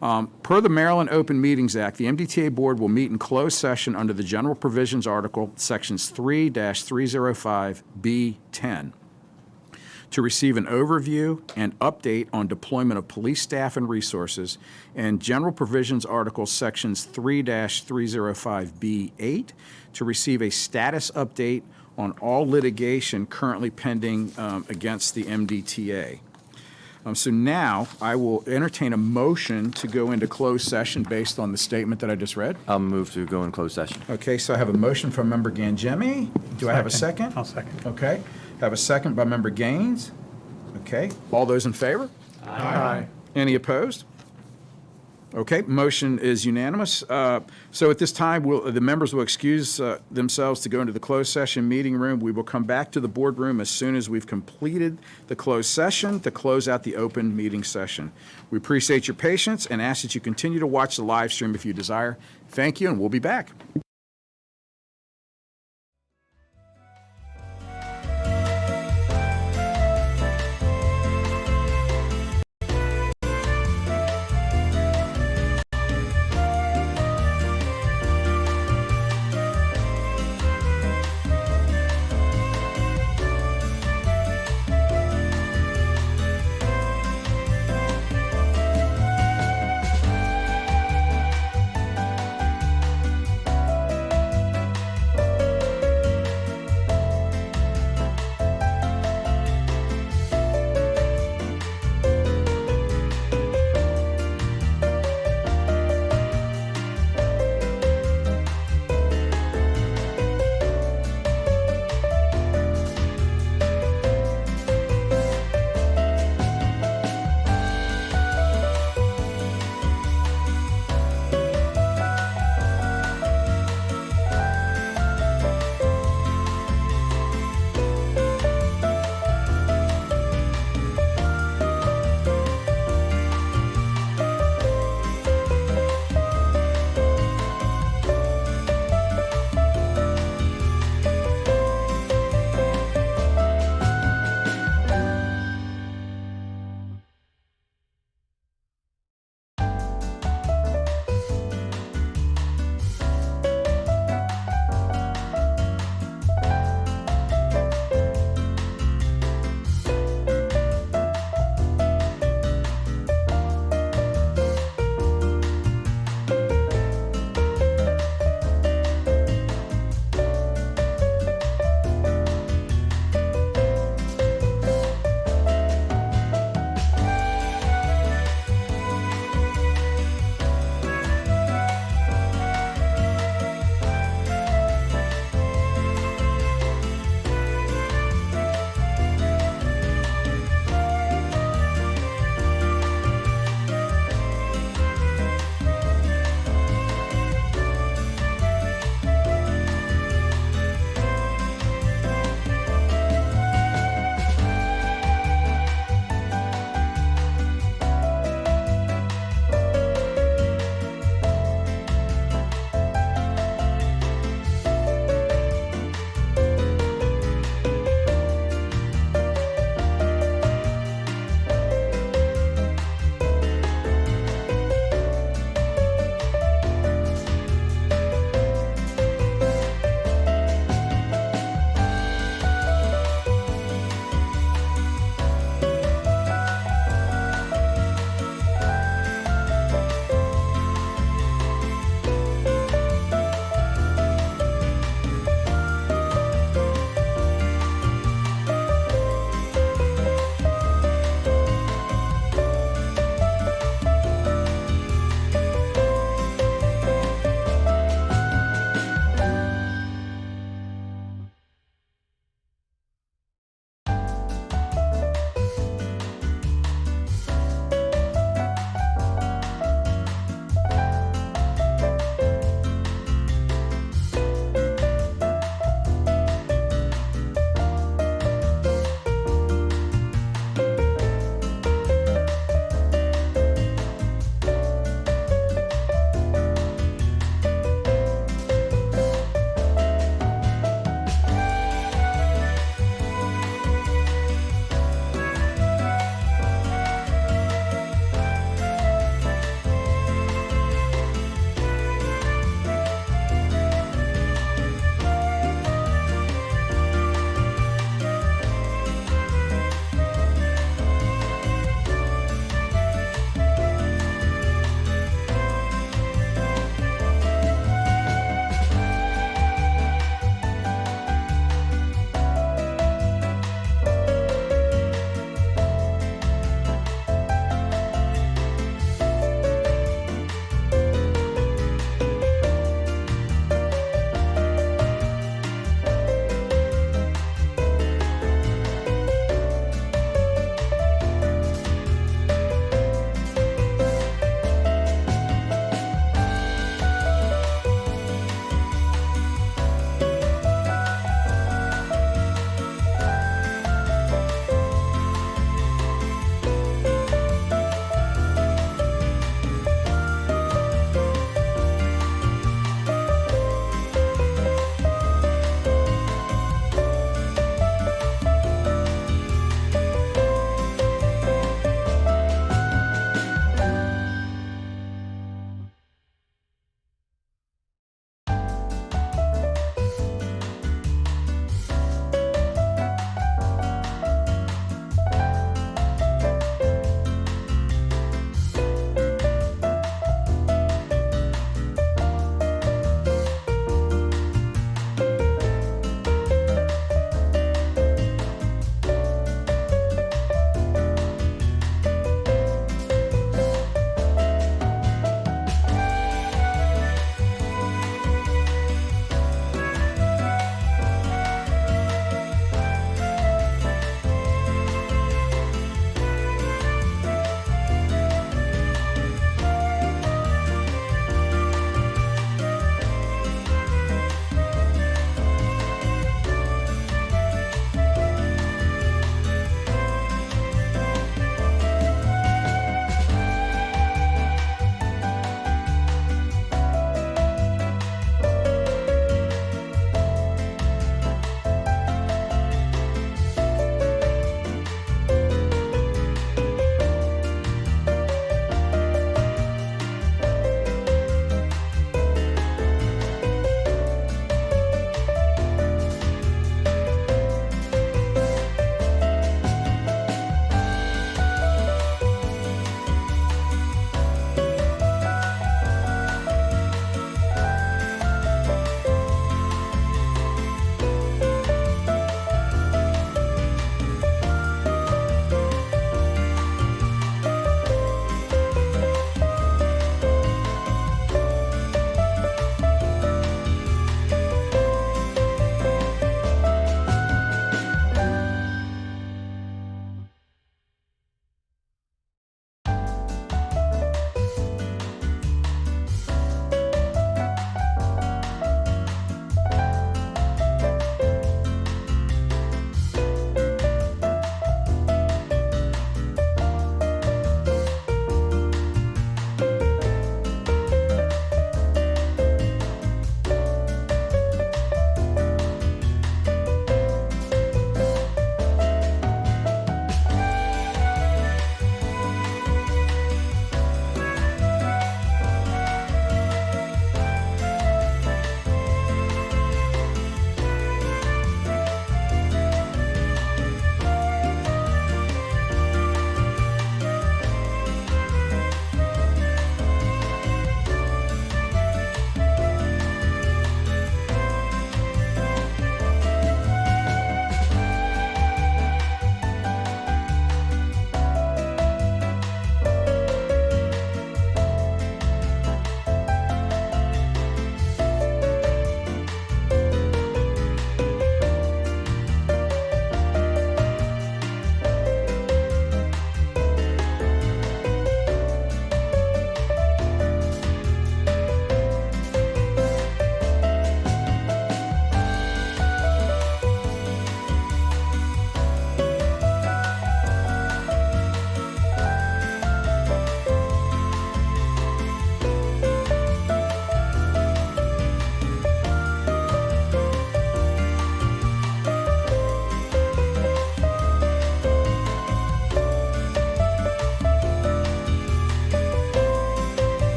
Per the Maryland Open Meetings Act, the MDTA Board will meet in closed session under the General Provisions Article, Sections 3-305B10. To receive an overview and update on deployment of police staff and resources, and General Provisions Articles Sections 3-305B8, to receive a status update on all litigation currently pending against the MDTA. So now I will entertain a motion to go into closed session based on the statement that I just read. I'll move to go in closed session. Okay, so I have a motion from Member Gangemi. Do I have a second? I'll second. Okay. Have a second by Member Gaines. Okay. All those in favor? Aye. Any opposed? Okay, motion is unanimous. So at this time, the members will excuse themselves to go into the closed session meeting room. We will come back to the boardroom as soon as we've completed the closed session to close out the open meeting session. We appreciate your patience and ask that you continue to watch the live stream if you desire. Thank you, and we'll be back.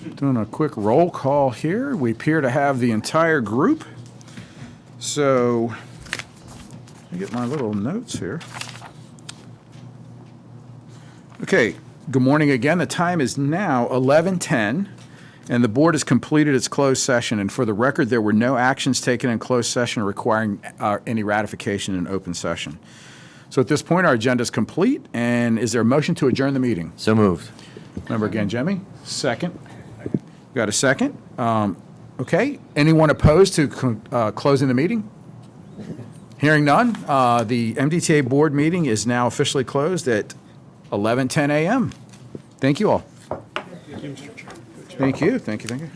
Doing a quick roll call here. We appear to have the entire group. So, let me get my little notes here. Okay, good morning again. The time is now 11:10, and the board has completed its closed session. And for the record, there were no actions taken in closed session requiring any ratification in open session. So at this point, our agenda is complete, and is there a motion to adjourn the meeting? So moved. Member Gangemi, second. Got a second? Okay, anyone opposed to closing the meeting? Hearing none, the MDTA board meeting is now officially closed at 11:10 a.m. Thank you all. Thank you, thank you, thank you.